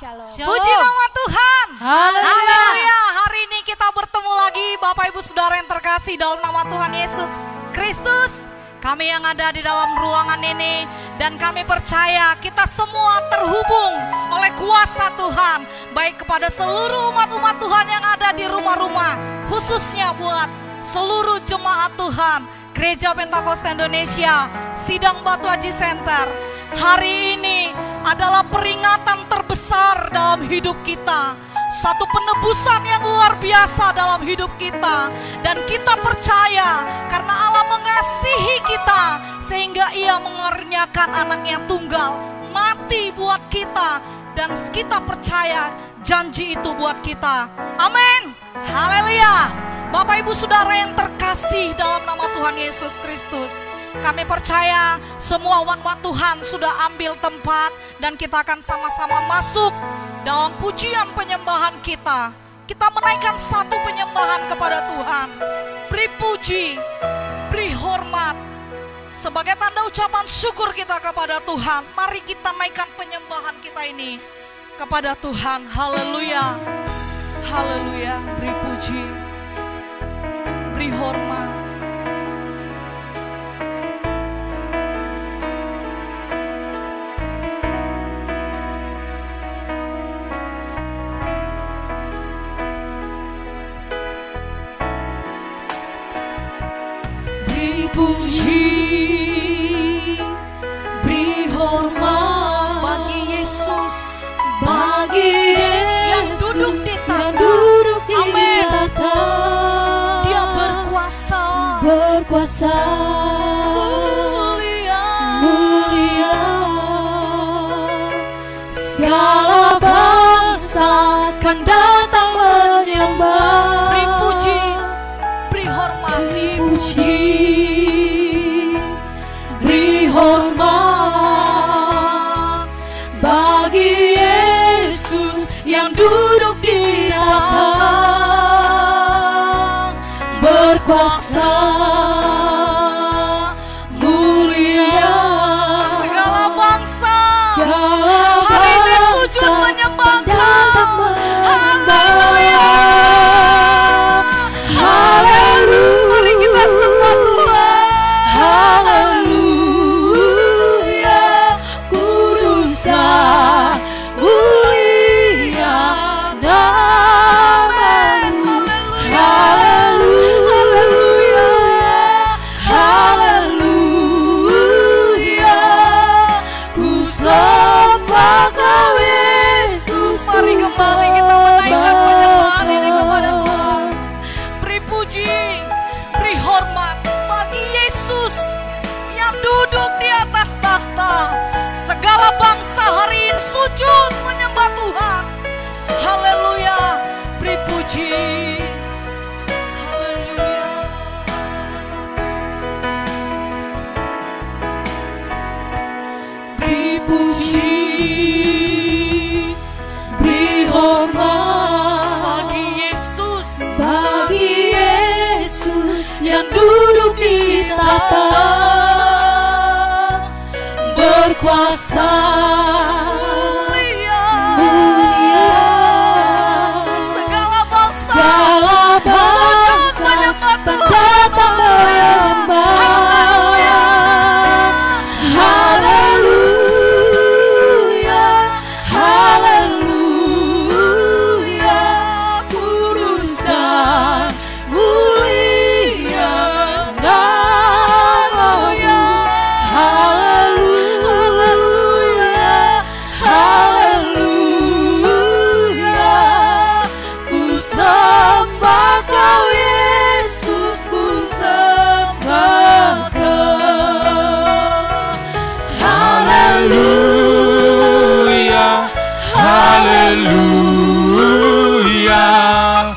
Shalom. Puji nama Tuhan. Haleluya. Hari ini kita bertemu lagi Bapak Ibu Saudara yang terkasih dalam nama Tuhan Yesus Kristus. Kami yang ada di dalam ruangan ini dan kami percaya kita semua terhubung oleh kuasa Tuhan, baik kepada seluruh umat-umat Tuhan yang ada di rumah-rumah, khususnya buat seluruh jemaat Tuhan Gereja Pentakosta Indonesia Sidang Batu Haji Center. Hari ini adalah peringatan terbesar dalam hidup kita, satu penebusan yang luar biasa dalam hidup kita. Dan kita percaya karena Allah mengasihi kita sehingga Ia mengaruniakan anaknya tunggal mati buat kita. Dan kita percaya janji itu buat kita. Amin. Haleluya. Bapak Ibu Saudara yang terkasih dalam nama Tuhan Yesus Kristus, kami percaya semua umat Tuhan sudah ambil tempat dan kita akan sama-sama masuk dalam pujian penyembahan kita. Kita menaikkan satu penyembahan kepada Tuhan. Beri puji, beri hormat. Sebagai tanda ucapan syukur kita kepada Tuhan, mari kita naikkan penyembahan kita ini kepada Tuhan. Haleluya. Haleluya. Beri puji, beri hormat. Puji, beri hormat bagi Yesus, bagi Yesus yang duduk di tahta. Amin. Dia berkuasa, Berkuasa, mulia, mulia. Segala bangsa akan datang menyembah. beri puji, beri hormat, beri puji, beri hormat bagi Yesus yang duduk di tahta, berkuasa, mulia. segala bangsa Segala hari ini sujud bangsa menyembah datang Kau. menyembah. Haleluya. Mari kita sembah Tuhan. Haleluya, kudus dan mulia namamu. Haleluya, haleluya, ku sembah Kau Yesus. Mari kembali kita menaikkan penyembahan ini kepada Tuhan. Beri puji, beri hormat bagi Yesus yang duduk di atas tahta. Segala bangsa hari ini sujud menyembah Tuhan. Haleluya, beri puji. Haleluya. Beri puji, beri hormat Bagi Yesus bagi Yesus yang duduk di tahta, berkuasa, mulia. mulia. Segala bangsa Segala bangsa menyembah Tuhan. datang menyembah. Haleluya, haleluya, kudus dan mulia namamu. Haleluya, haleluya, ku sembah Kau Yesus, ku sembah Kau. Haleluya, haleluya,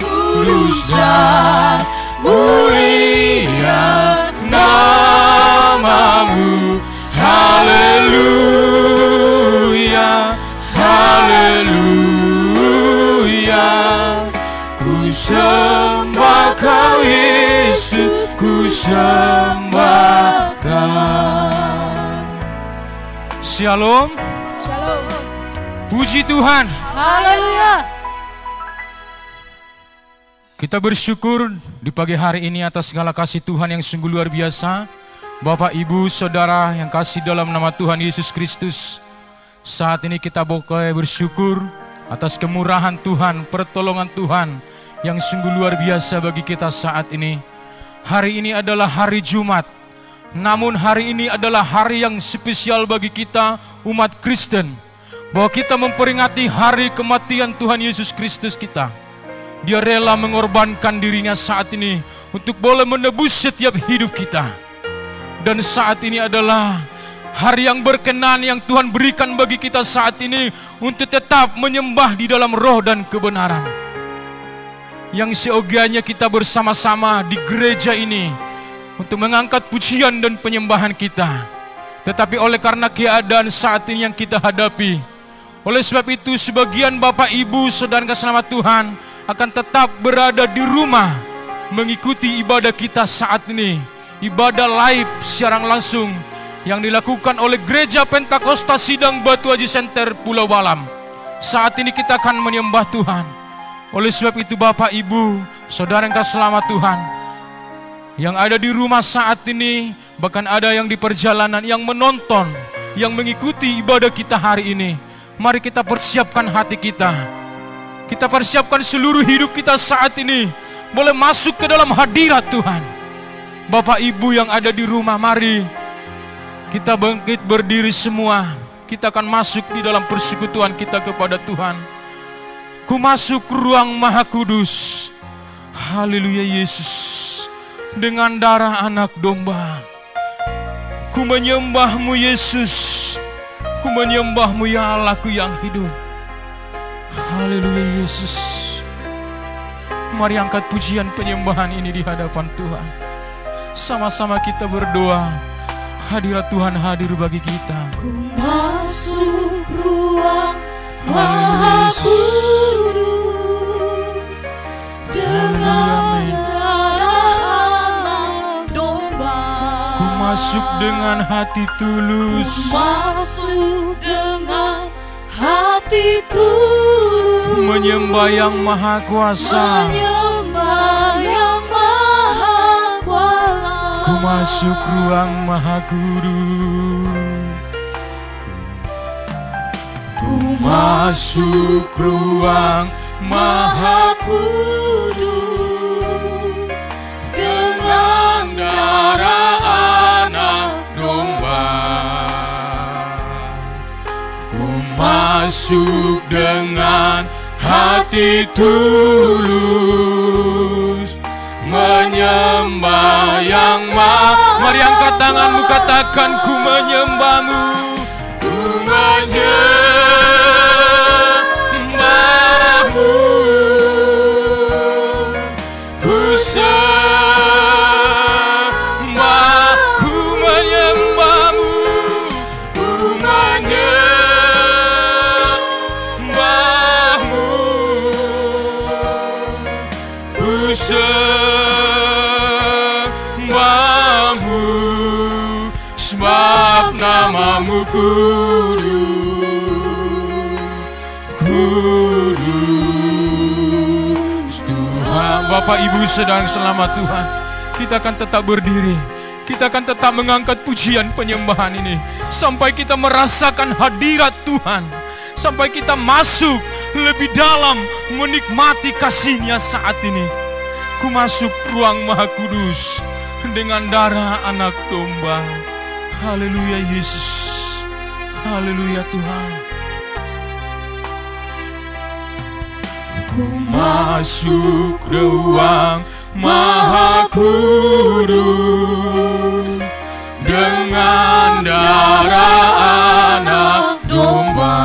kudus dan mulia namamu. Haleluya, haleluya, ku sembah Kau Yesus, ku sembah Kau. Shalom. Shalom. Puji Tuhan. Haleluya. Kita bersyukur di pagi hari ini atas segala kasih Tuhan yang sungguh luar biasa. Bapak, Ibu, Saudara yang kasih dalam nama Tuhan Yesus Kristus. Saat ini kita boleh bersyukur atas kemurahan Tuhan, pertolongan Tuhan yang sungguh luar biasa bagi kita saat ini. Hari ini adalah hari Jumat. Namun hari ini adalah hari yang spesial bagi kita umat Kristen. Bahwa kita memperingati hari kematian Tuhan Yesus Kristus kita. Dia rela mengorbankan dirinya saat ini untuk boleh menebus setiap hidup kita. Dan saat ini adalah hari yang berkenan yang Tuhan berikan bagi kita saat ini untuk tetap menyembah di dalam roh dan kebenaran. Yang seyogianya kita bersama-sama di gereja ini untuk mengangkat pujian dan penyembahan kita. Tetapi oleh karena keadaan saat ini yang kita hadapi, oleh sebab itu sebagian Bapak, Ibu, Saudara kasih nama Tuhan akan tetap berada di rumah mengikuti ibadah kita saat ini. Ibadah live secara langsung yang dilakukan oleh Gereja Pentakosta Sidang Batu Haji Center Pulau Balam. Saat ini kita akan menyembah Tuhan. Oleh sebab itu Bapak, Ibu, Saudara yang kasih nama Tuhan, yang ada di rumah saat ini, bahkan ada yang di perjalanan, yang menonton, yang mengikuti ibadah kita hari ini. Mari kita persiapkan hati kita. Kita persiapkan seluruh hidup kita saat ini boleh masuk ke dalam hadirat Tuhan. Bapak, Ibu yang ada di rumah, mari kita bangkit berdiri semua. Kita akan masuk di dalam persekutuan kita kepada Tuhan. Ku masuk ruang Maha Kudus. Haleluya Yesus. Dengan darah anak domba, ku menyembah-Mu Yesus. Ku menyembah-Mu ya Allahku yang hidup. Haleluya Yesus. Mari angkat pujian penyembahan ini di hadapan Tuhan. Sama-sama kita berdoa. Hadirat Tuhan hadir bagi kita. Ku masuk ruang Maha Kudus dengan masuk dengan hati tulus. Masuk dengan hati tulus. Menyembah yang maha kuasa. Menyembah yang maha kuasa. Ku masuk ruang Maha Kudus. Ku masuk ruang Maha Kudus dengan darah masuk dengan hati tulus, menyembah yang maha. Mari angkat tanganmu, katakan ku menyembah-Mu, ku menyembah-Mu, ku sembah, ku menyembah-Mu, ku sembah-Mu, sebab nama-Mu kudus Tuhan. Bapak, Ibu, Saudara selamat Tuhan, kita akan tetap berdiri. Kita akan tetap mengangkat pujian penyembahan ini sampai kita merasakan hadirat Tuhan, sampai kita masuk lebih dalam menikmati kasih-Nya saat ini. Ku masuk ruang Maha Kudus dengan darah anak domba. Haleluya Yesus. Haleluya Tuhan. Ku masuk ruang Maha Kudus dengan darah anak domba.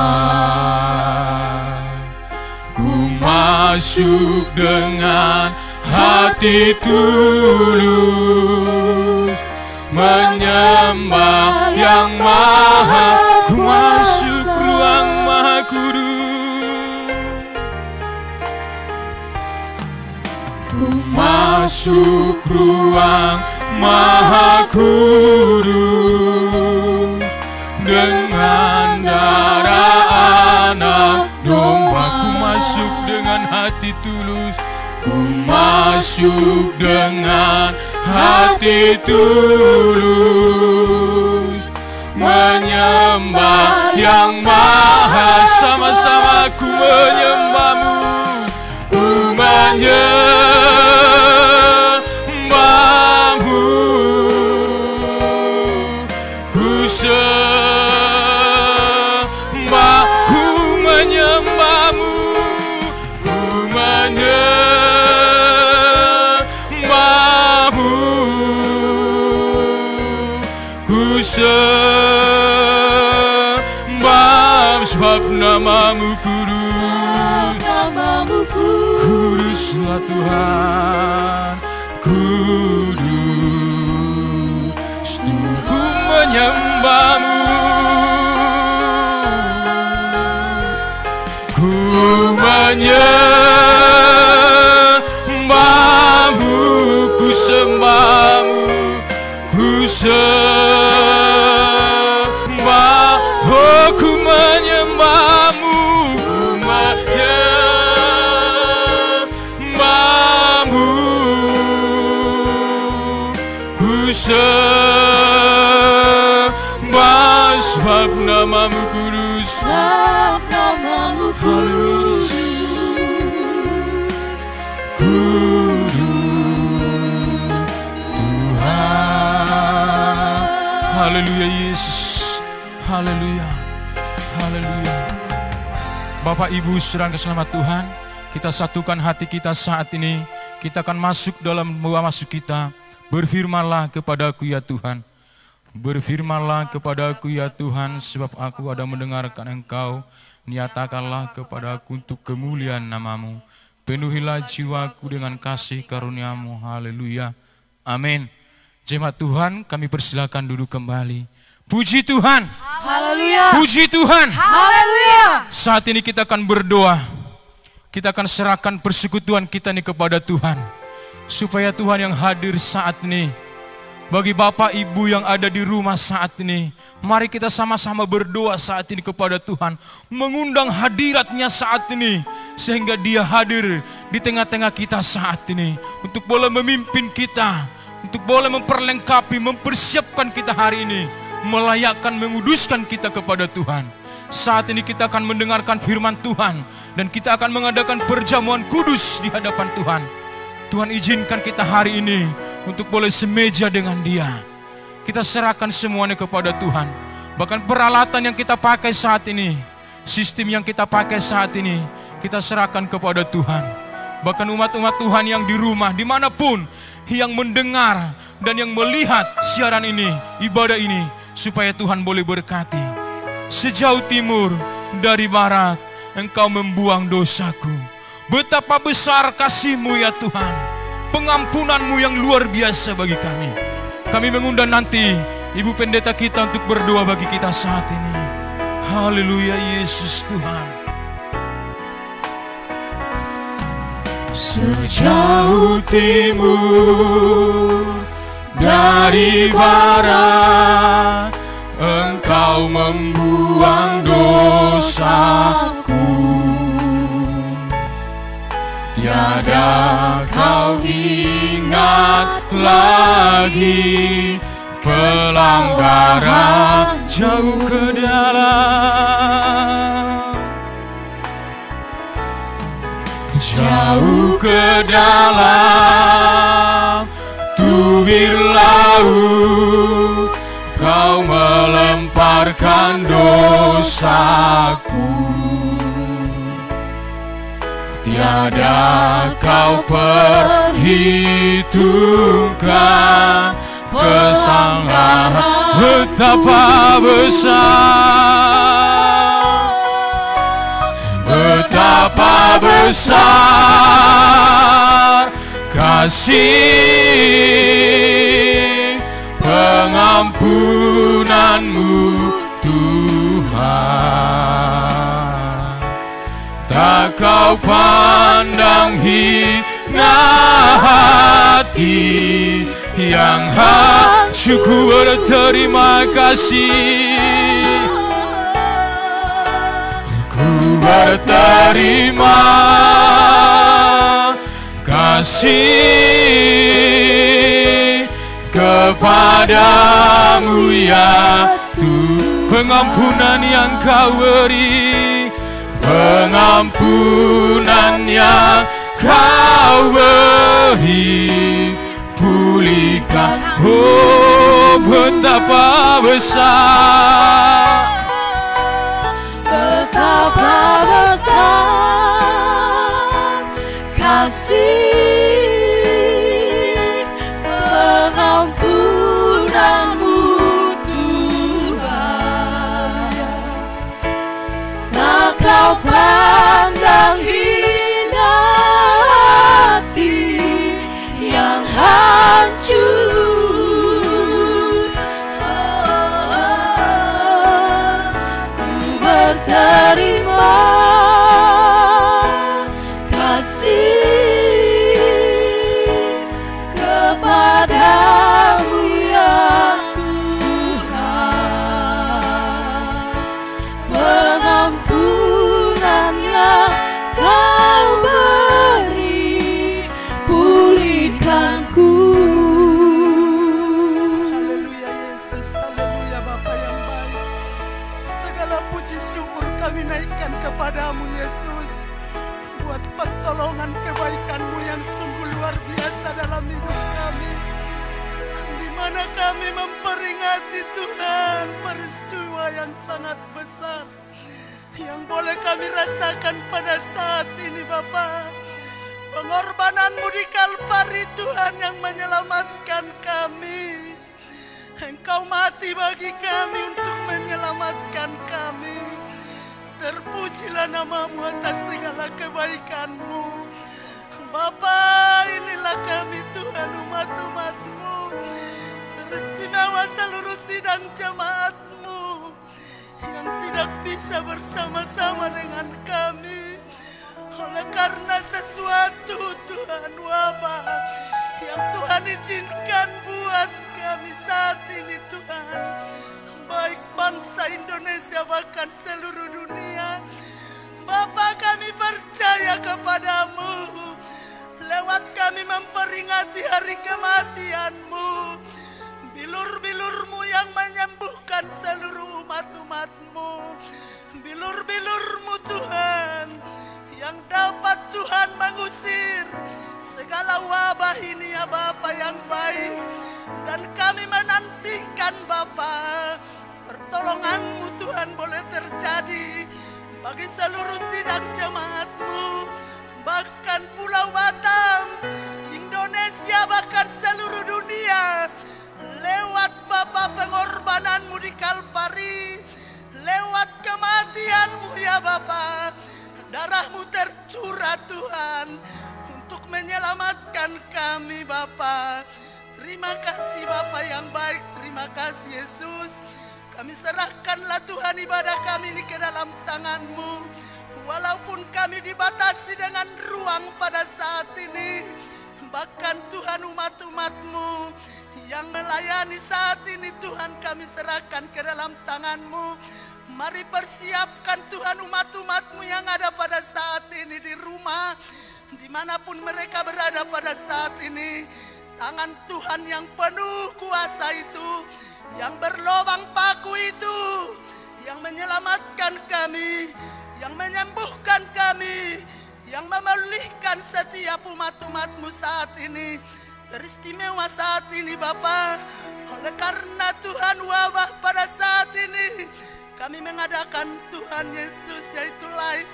Ku masuk dengan hati tulus, menyembah yang maha. Ku masuk ruang Maha Kudus. Ku masuk ruang Maha Kudus dengan darah anak masuk dengan hati tulus, ku masuk dengan hati tulus, menyembah yang maha. Sama-sama ku menyembahmu, ku menyembahmu, ku sembah, ku menyembahmu, ku menyembahmu, ku sembah, sebab namamu kudus, namamu kudus, kuduslah Tuhan, kudus, ku menyembahmu, ku menyembahmu, ku sembahmu, ku sembah, oh ku menyembahmu, ku menyembahmu, ku sembah, sebab namamu kudus, sebab namamu kudus, kudus Tuhan. Haleluya Yesus, haleluya, haleluya. Bapak Ibu saudara selamat Tuhan, kita satukan hati kita saat ini. Kita akan masuk dalam masuk kita. Berfirmanlah kepadaku ya Tuhan, berfirmanlah kepadaku ya Tuhan, sebab aku ada mendengarkan Engkau. Nyatakanlah kepadaku untuk kemuliaan namamu. Penuhilah jiwaku dengan kasih karuniamu. Haleluya, amin. Jemaat Tuhan, kami persilakan duduk kembali. Puji Tuhan, Haleluya. puji Tuhan. Haleluya. Saat ini kita akan berdoa. Kita akan serahkan persekutuan kita ini kepada Tuhan, supaya Tuhan yang hadir saat ini. Bagi Bapak Ibu yang ada di rumah saat ini, mari kita sama-sama berdoa saat ini kepada Tuhan, mengundang hadirat-Nya saat ini, sehingga Dia hadir di tengah-tengah kita saat ini, untuk boleh memimpin kita, untuk boleh memperlengkapi, mempersiapkan kita hari ini, melayakkan, menguduskan kita kepada Tuhan. Saat ini kita akan mendengarkan firman Tuhan, dan kita akan mengadakan perjamuan kudus di hadapan Tuhan. Tuhan izinkan kita hari ini untuk boleh semeja dengan Dia. Kita serahkan semuanya kepada Tuhan. Bahkan peralatan yang kita pakai saat ini, sistem yang kita pakai saat ini, kita serahkan kepada Tuhan. Bahkan umat-umat Tuhan yang di rumah, dimanapun, yang mendengar dan yang melihat siaran ini, ibadah ini, supaya Tuhan boleh berkati. Sejauh timur dari barat, Engkau membuang dosaku. Betapa besar kasih-Mu ya Tuhan, pengampunan-Mu yang luar biasa bagi kami. Kami mengundang nanti Ibu Pendeta kita untuk berdoa bagi kita saat ini. Haleluya Yesus Tuhan. Sejauh timur dari barat, Engkau membuang dosaku. Tiada kau ingat lagi pelanggaran jauh ke dalam, jauh ke dalam tubir laut, kau melemparkan dosaku. Tiada kau perhitungkan kesalahan, betapa besar, betapa besar kasih pengampunan-Mu Tuhan. Tak kau pandang hina hati yang hancurku berterima kasih. Ku berterima kasih kepadamu ya Tuhan. Pengampunan yang kau beri, pengampunan yang kau beri, pulihkan, oh betapa besar, betapa besar kasih pengampunanmu Tuhan. Tak kau pandang hina hati yang hancur, ku berterima kasih kepadamu ya Tuhan. Pengampunan yang kau beri, pulihkanku. Haleluya Yesus, haleluya Bapa yang baik. Segala puji syukur kami naikkan kepadamu Yesus, buat pertolongan kebaikan-Mu yang sungguh luar biasa dalam hidup kami, di mana kami memperingati Tuhan peristiwa yang sangat besar yang boleh kami rasakan pada saat ini Bapa. Pengorbanan-Mu di Kalvari Tuhan yang menyelamatkan kami. Engkau mati bagi kami untuk menyelamatkan kami. Terpujilah nama-Mu atas segala kebaikan-Mu. Bapa, inilah kami Tuhan, umat-umat-Mu. Teristimewa seluruh sidang jemaat-Mu yang tidak bisa bersama-sama dengan kami. Oleh karena sesuatu Tuhan wabah yang Tuhan izinkan buat kami saat ini Tuhan, baik bangsa Indonesia bahkan seluruh dunia. Bapa, kami percaya kepadamu lewat kami memperingati hari kematian-Mu, bilur-bilur-Mu yang menyembuhkan seluruh umat-umat-Mu, bilur-bilur-Mu Tuhan yang dapat Tuhan mengusir segala wabah ini ya Bapa yang baik. Dan kami menantikan Bapa, pertolongan-Mu Tuhan boleh terjadi bagi seluruh sidang jemaat-Mu, bahkan Pulau Batam, Indonesia, bahkan seluruh dunia. Lewat Bapa pengorbanan-Mu di Kalvari, lewat kematian-Mu ya Bapa, darah-Mu tercurah Tuhan untuk menyelamatkan kami Bapa. Terima kasih Bapa yang baik, terima kasih Yesus. Kami serahkanlah Tuhan ibadah kami ini ke dalam tangan-Mu. Walaupun kami dibatasi dengan ruang pada saat ini, bahkan Tuhan umat-umat-Mu yang melayani saat ini Tuhan kami serahkan ke dalam tangan-Mu. Mari persiapkan Tuhan umat-umat-Mu yang ada pada saat ini di rumah, dimanapun mereka berada pada saat ini. Tangan Tuhan yang penuh kuasa itu, yang berlobang paku itu, yang menyelamatkan kami, yang menyembuhkan kami, yang memulihkan setiap umat-umat-Mu saat ini. Teristimewa saat ini Bapa, oleh karena Tuhan wabah pada saat ini, kami mengadakan Tuhan Yesus yaitu live.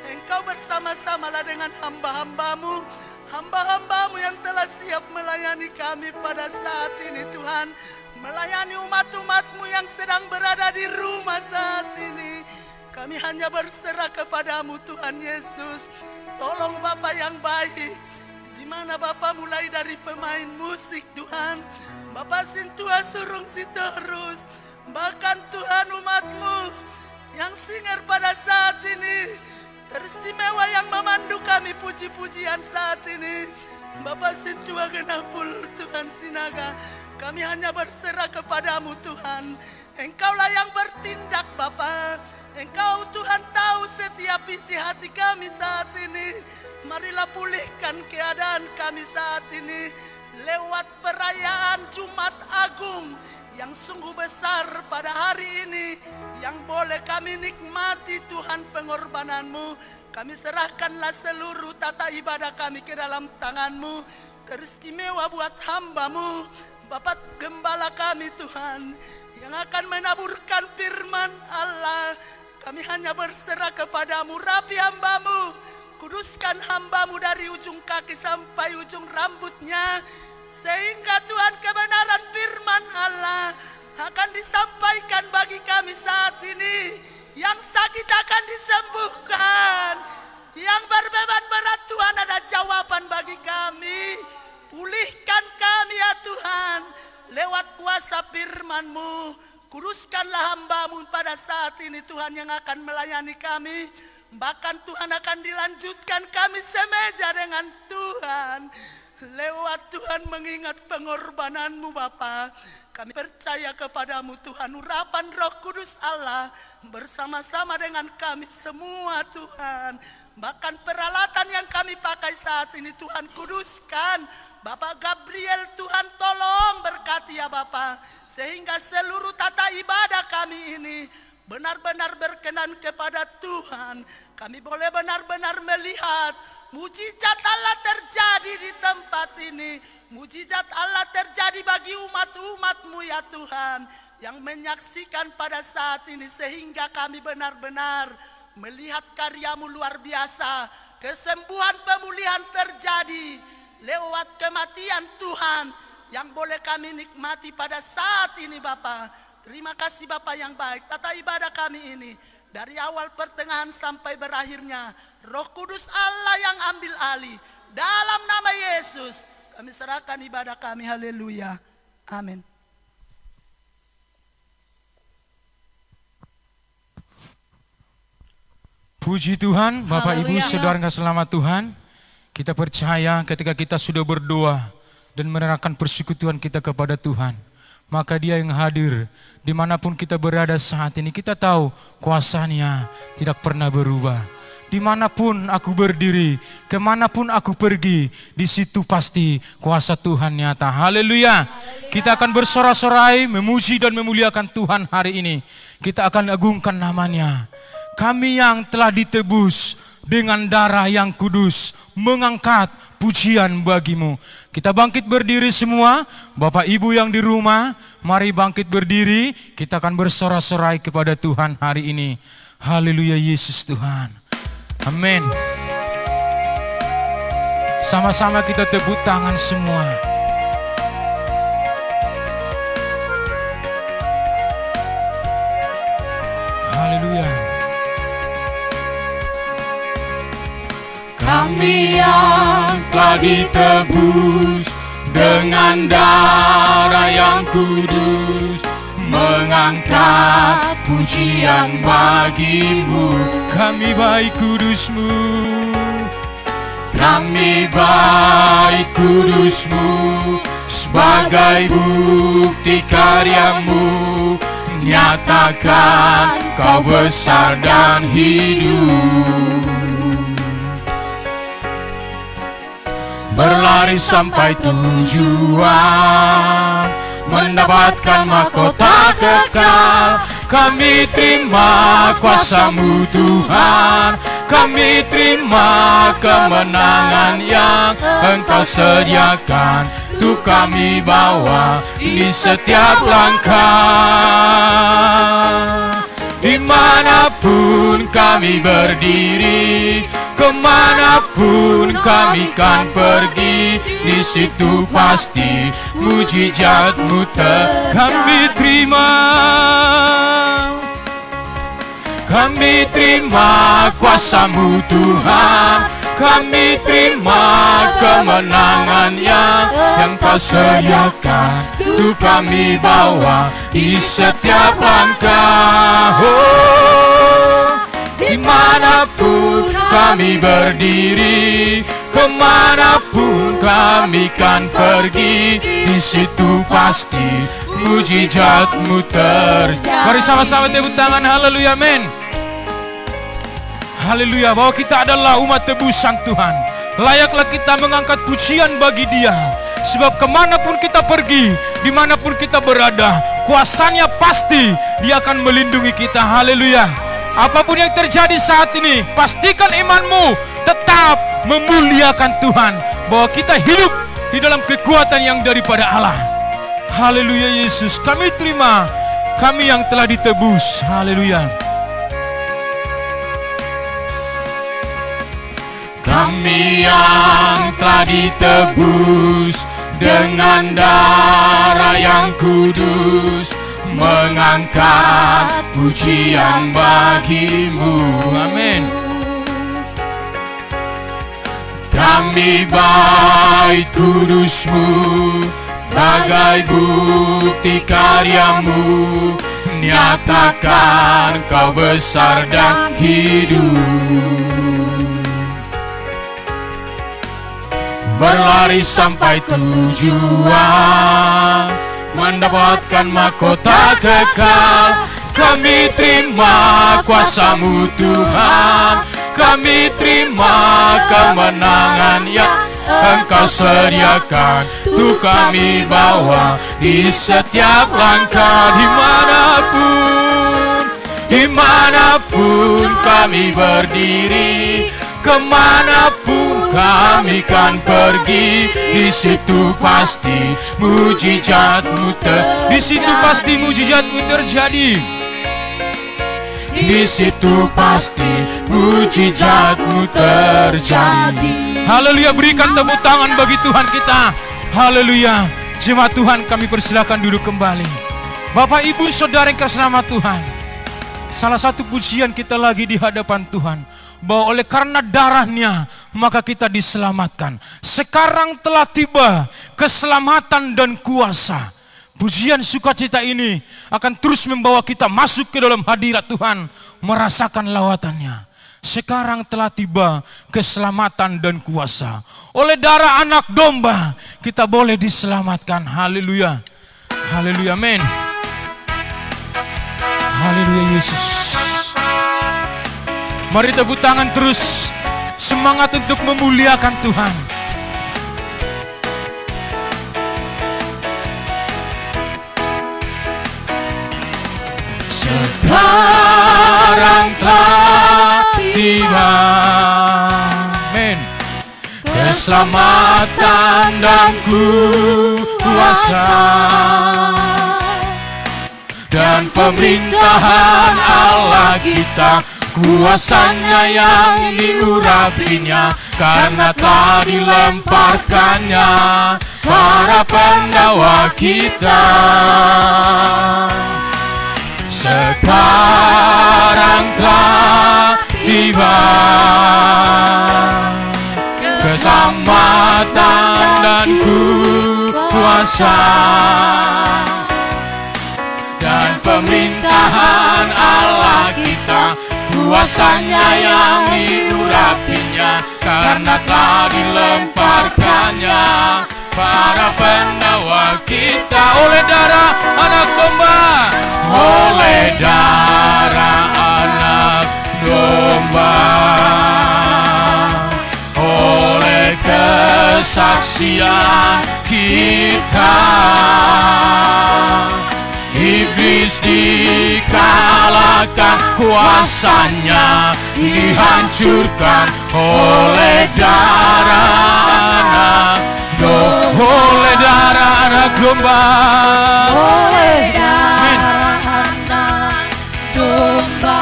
Engkau bersama-samalah dengan hamba-hamba-Mu, hamba-hamba-Mu yang telah siap melayani kami pada saat ini Tuhan. Melayani umat-umat-Mu yang sedang berada di rumah saat ini. Kami hanya berserah kepadamu Tuhan Yesus. Tolong Bapa yang baik, di mana Bapa mulai dari pemain musik Tuhan, Bapa Sintua Surung Sitorus, bahkan Tuhan umat-Mu yang singer pada saat ini, teristimewa yang memandu kami puji-pujian saat ini, Bapa Sintua Genapul Tuhan Sinaga. Kami hanya berserah kepadamu Tuhan. Engkaulah yang bertindak Bapa. Engkau Tuhan tahu setiap isi hati kami saat ini. Marilah pulihkan keadaan kami saat ini lewat perayaan Jumat Agung yang sungguh besar pada hari ini, yang boleh kami nikmati Tuhan pengorbanan-Mu. Kami serahkanlah seluruh tata ibadah kami ke dalam tangan-Mu, teristimewa buat hamba-Mu, Bapak Gembala kami Tuhan, yang akan menaburkan firman Allah. Kami hanya berserah kepadamu, rapi hamba-Mu, kuduskan hamba-Mu dari ujung kaki sampai ujung rambutnya, sehingga Tuhan kebenaran firman Allah akan disampaikan bagi kami saat ini. Yang sakit akan disembuhkan, yang berbeban berat Tuhan ada jawaban bagi kami. Pulihkan kami ya Tuhan lewat kuasa firman-Mu. Kuduskanlah hamba-Mu pada saat ini Tuhan yang akan melayani kami. Bahkan Tuhan akan dilanjutkan kami semeja dengan Tuhan. Lewat Tuhan mengingat pengorbanan-Mu Bapa. Kami percaya kepadamu Tuhan, urapan Roh Kudus Allah bersama-sama dengan kami semua Tuhan. Bahkan peralatan yang kami pakai saat ini Tuhan kuduskan. Bapak Gabriel Tuhan tolong berkati ya Bapak, sehingga seluruh tata ibadah kami ini benar-benar berkenan kepada Tuhan. Kami boleh benar-benar melihat mujizat Allah terjadi di tempat ini. Mujizat Allah terjadi bagi umat-umat-Mu ya Tuhan, yang menyaksikan pada saat ini, sehingga kami benar-benar melihat karya-Mu luar biasa. Kesembuhan pemulihan terjadi lewat kematian Tuhan yang boleh kami nikmati pada saat ini Bapa. Terima kasih Bapa yang baik. Tata ibadah kami ini dari awal pertengahan sampai berakhirnya, Roh Kudus Allah yang ambil alih. Dalam nama Yesus kami serahkan ibadah kami. Haleluya. Amin. Puji Tuhan, Bapak Ibu Haleluya. Saudara yang selamat Tuhan. Kita percaya ketika kita sudah berdoa dan menyerahkan persekutuan kita kepada Tuhan, maka Dia yang hadir dimanapun kita berada saat ini. Kita tahu kuasa-Nya tidak pernah berubah. Dimanapun aku berdiri, kemanapun aku pergi, di situ pasti kuasa Tuhan nyata. Haleluya. Kita akan bersorak-sorai, memuji dan memuliakan Tuhan hari ini. Kita akan agungkan namanya. Kami yang telah ditebus dengan darah yang kudus, mengangkat pujian bagimu. Kita bangkit berdiri semua. Bapak Ibu yang di rumah, mari bangkit berdiri. Kita akan bersorak-sorai kepada Tuhan hari ini. Haleluya Yesus Tuhan. Amin. Sama-sama kita tepuk tangan semua. Haleluya. Kami yang telah ditebus dengan darah yang kudus, mengangkat pujian bagimu. Kami baik kudus-Mu, kami baik kudus-Mu, sebagai bukti karya-Mu, nyatakan Kau besar dan hidup. Berlari sampai tujuan, mendapatkan mahkota kekal. Kami terima kuasa-Mu Tuhan, kami terima kemenangan yang Engkau sediakan. Untuk kami bawa di setiap langkah. Dimanapun kami berdiri, kemanapun kami kan pergi, di situ pasti mujizat-Mu kami terima. Kami terima kuasa-Mu Tuhan, kami terima kemenangan yang Kau sediakan. Untuk kami bawa di setiap langkah. Oh, dimanapun kami berdiri, kemanapun kami kan pergi, di situ pasti mujizat-Mu terjadi. Mari sama-sama tepuk tangan. Haleluya, amin. Haleluya, bahwa kita adalah umat tebusan Tuhan. Layaklah kita mengangkat pujian bagi Dia. Sebab kemanapun kita pergi, dimanapun kita berada, kuasanya pasti Dia akan melindungi kita. Haleluya. Apapun yang terjadi saat ini, pastikan imanmu tetap memuliakan Tuhan, bahwa kita hidup di dalam kekuatan yang daripada Allah. Haleluya Yesus, kami terima, kami yang telah ditebus. Haleluya. Kami yang telah ditebus dengan darah yang kudus, mengangkat pujian bagi-Mu. Amin. Kami bait kudus-Mu sebagai bukti karya-Mu, nyatakan Kau besar dan hidup. Berlari sampai tujuan, mendapatkan mahkota kekal. Kami terima kuasa-Mu Tuhan, kami terima kemenangan yang Engkau sediakan. Tuh kami bawa di setiap langkah, dimanapun kami berdiri, kemanapun kami kan pergi, di situ pasti mujizat-Mu terjadi. Di situ pasti mujizat-Mu terjadi. Di situ pasti mujizat-Mu terjadi. Haleluya, berikan tepuk tangan bagi Tuhan kita. Haleluya. Jemaat Tuhan, kami persilakan duduk kembali. Bapak, Ibu, Saudara yang kasih nama Tuhan, salah satu pujian kita lagi di hadapan Tuhan, bahwa oleh karena darahnya maka kita diselamatkan. Sekarang telah tiba keselamatan dan kuasa. Pujian sukacita ini akan terus membawa kita masuk ke dalam hadirat Tuhan, merasakan lawatannya. Sekarang telah tiba keselamatan dan kuasa. Oleh darah anak domba kita boleh diselamatkan. Haleluya. Haleluya, amin. Haleluya Yesus. Mari tepuk tangan terus, semangat untuk memuliakan Tuhan. Sekarang telah tiba, Amin. keselamatan dan kuasa, dan pemerintahan Allah kita, kuasanya yang diurapinya, karena telah dilemparkannya para pendakwa kita. Sekarang telah tiba keselamatan dan kuasa, dan pemerintahan Allah kita, kuasanya yang diurapinya, karena telah dilemparkannya para pendakwa kita. Oleh darah anak domba, oleh darah anak domba, oleh kesaksian kita, iblis dikalahkan, kuasanya dihancurkan oleh darah anak domba. Oleh darah anak domba, Oleh darah anak domba,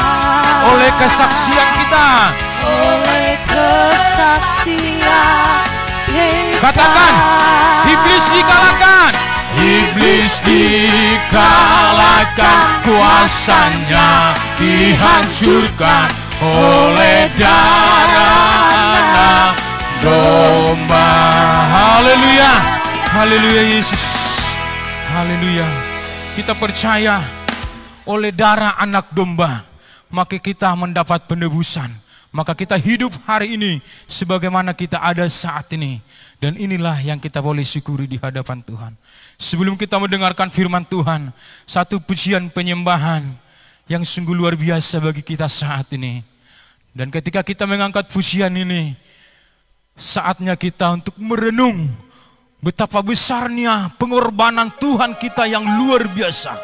oleh kesaksian kita, oleh kesaksian kita. katakan, iblis dikalahkan. Iblis dikalahkan, kuasanya dihancurkan oleh darah anak domba. Haleluya. Haleluya Yesus. Haleluya. Kita percaya oleh darah anak domba maka kita mendapat penebusan. Maka kita hidup hari ini sebagaimana kita ada saat ini. Dan inilah yang kita boleh syukuri di hadapan Tuhan. Sebelum kita mendengarkan firman Tuhan, satu pujian penyembahan yang sungguh luar biasa bagi kita saat ini. Dan ketika kita mengangkat pujian ini, saatnya kita untuk merenung betapa besarnya pengorbanan Tuhan kita yang luar biasa.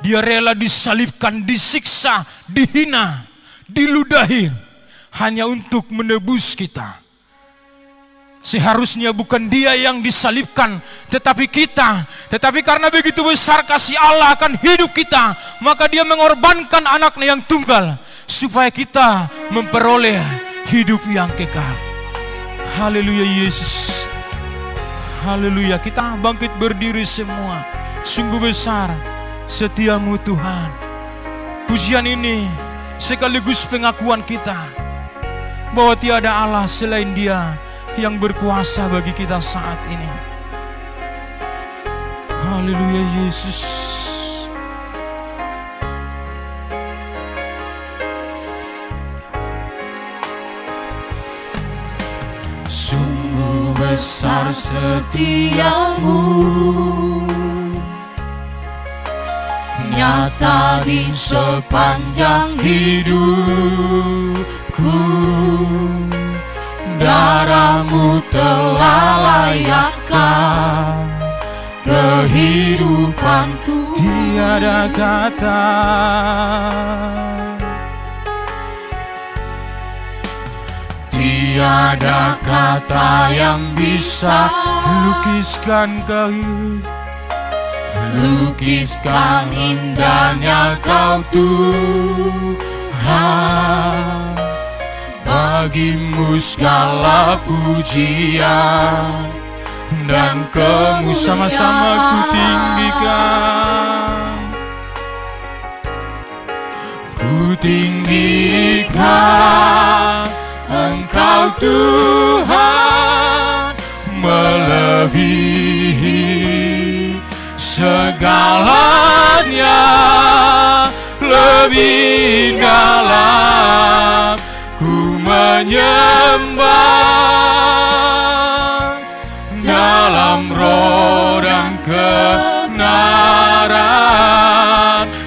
Dia rela disalibkan, disiksa, dihina, diludahi hanya untuk menebus kita. Seharusnya bukan dia yang disalibkan, tetapi kita. Tetapi karena begitu besar kasih Allah akan hidup kita, maka dia mengorbankan anaknya yang tunggal, supaya kita memperoleh hidup yang kekal. Haleluya Yesus. Haleluya. Kita bangkit berdiri semua. Sungguh besar setiamu Tuhan. Pujian ini sekaligus pengakuan kita bahwa tiada Allah selain Dia yang berkuasa bagi kita saat ini. Haleluya Yesus. Sungguh besar setiamu, nyata di sepanjang hidupku. Darahmu telah layakkan kehidupanku. Tiada kata, tiada kata yang bisa lukiskan indahnya Kau Tuhan. Bagimu segala pujian dan kemuliaan sama-sama ku tinggikan. Ku tinggikan Engkau Tuhan, melebihi segalanya, lebih dalam ku menyembah dalam roh dan kebenaran.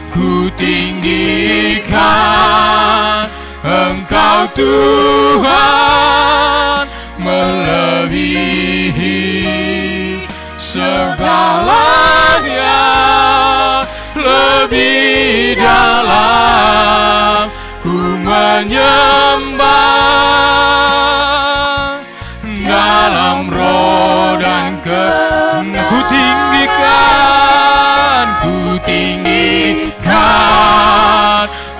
Ku tinggikan Engkau Tuhan, melebihi segalanya, lebih dalam ku menyembah dalam roh dan kebenaran. Ku tinggikan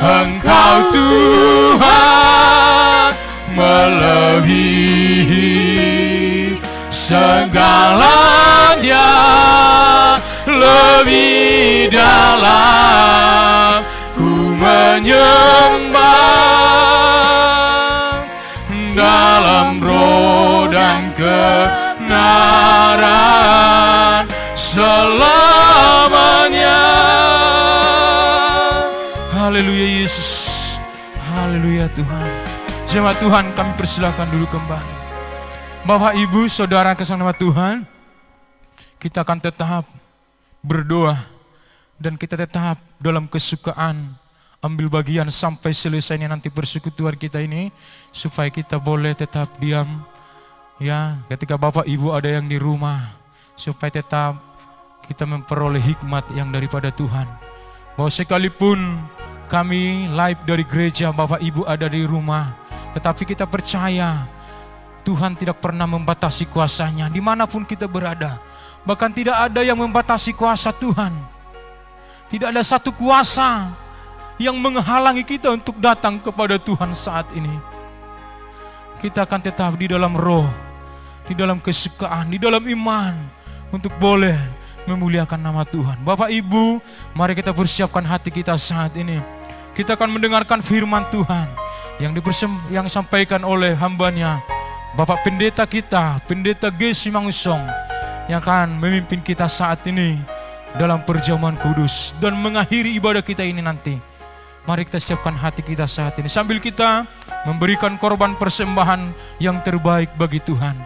Engkau Tuhan, melebihi segalanya, lebih dalam ku menyembah dalam roh dan kebenaran selamanya. Haleluya Yesus. Haleluya Tuhan. Jemaat Tuhan, kami persilakan dulu kembali. Bapak Ibu Saudara kasih nama Tuhan, kita akan tetap berdoa dan kita tetap dalam kesukaan ambil bagian sampai selesainya nanti persekutuan kita ini, supaya kita boleh tetap diam ya ketika Bapak Ibu ada yang di rumah, supaya tetap kita memperoleh hikmat yang daripada Tuhan. Bahwa sekalipun kami live dari gereja, Bapak Ibu ada di rumah, tetapi kita percaya Tuhan tidak pernah membatasi kuasanya dimanapun kita berada. Bahkan tidak ada yang membatasi kuasa Tuhan. Tidak ada satu kuasa yang menghalangi kita untuk datang kepada Tuhan saat ini. Kita akan tetap di dalam roh, di dalam kesukaan, di dalam iman, untuk boleh memuliakan nama Tuhan. Bapak Ibu, mari kita persiapkan hati kita saat ini. Kita akan mendengarkan firman Tuhan yang disampaikan oleh hambanya, Bapak Pendeta kita, Pendeta Gesi Mangsong, yang akan memimpin kita saat ini dalam perjamuan kudus dan mengakhiri ibadah kita ini nanti. Mari kita siapkan hati kita saat ini sambil kita memberikan korban persembahan yang terbaik bagi Tuhan.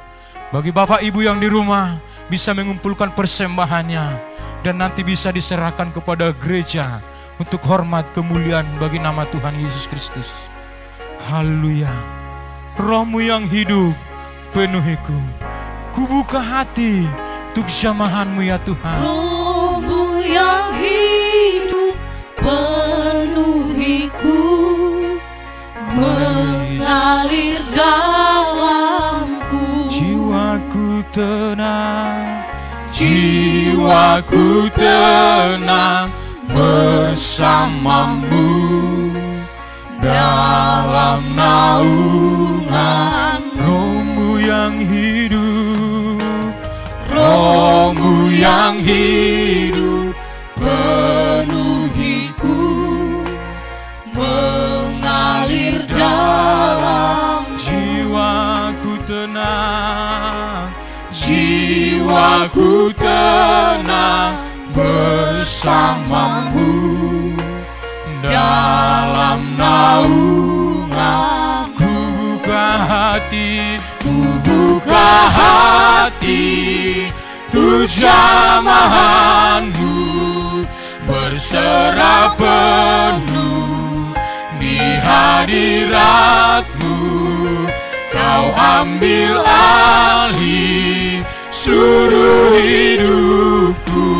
Bagi Bapak Ibu yang di rumah bisa mengumpulkan persembahannya dan nanti bisa diserahkan kepada gereja untuk hormat kemuliaan bagi nama Tuhan Yesus Kristus. Haleluya. Roh-Mu yang hidup penuhiku. Kubuka hati untuk jamahan-Mu ya Tuhan. Roh-Mu yang hidup penuhiku, mengalir dalamku. Jiwaku tenang, Jiwaku tenang bersama-Mu dalam naungan. Roh-Mu yang hidup, Roh-Mu yang hidup penuhiku, mengalir dalam. jiwaku tenang, Jiwaku tenang bersama-Mu dalam naungan. ku buka hati, Ku buka hati untuk jamahan-Mu, berserah penuh di hadirat-Mu. Kau ambil alih seluruh hidupku,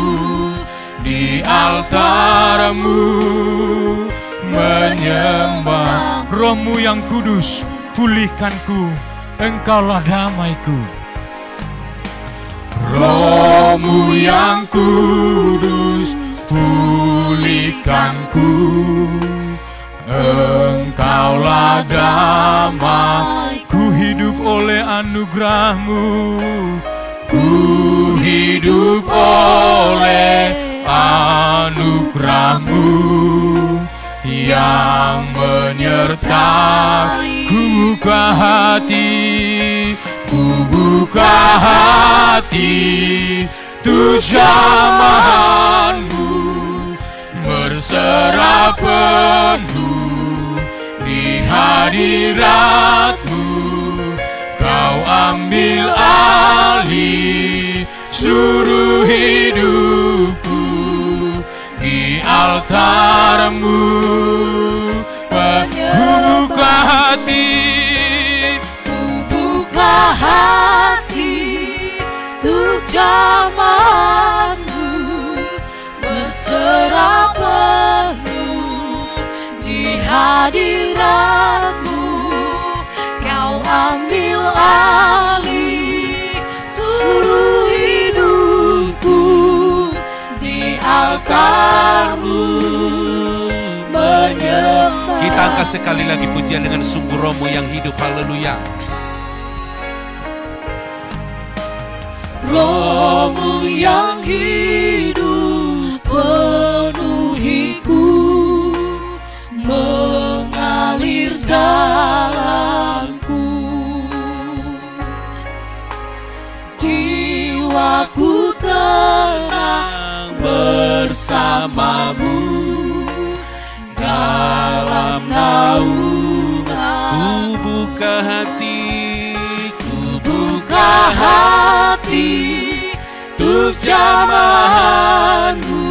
di altar-Mu menyembah. Roh-Mu yang kudus pulihkanku, Engkaulah damaiku. Roh-Mu yang kudus pulihkanku, Engkaulah damai. Ku hidup oleh anugerah-Mu, Ku hidup oleh anugerah-Mu yang menyertai. ku buka hati, Ku buka hati untuk jamahan-Mu, berserah penuh di hadirat-Mu. Kau ambil alih seluruh hidupku, di altar-Mu ku buka hati, Hati untuk jamahan-Mu, berserah penuh di hadirat-Mu. Kau ambil alih seluruh hidupku, di altar-Mu menyembah. Kita angkat sekali lagi pujian dengan sungguh. Roh-Mu yang hidup, haleluya. Roh-Mu yang hidup penuhiku, mengalir dalamku. Jiwaku tenang bersama-Mu dalam naungan. Ku buka hati, Buka hati untuk jamahan-Mu,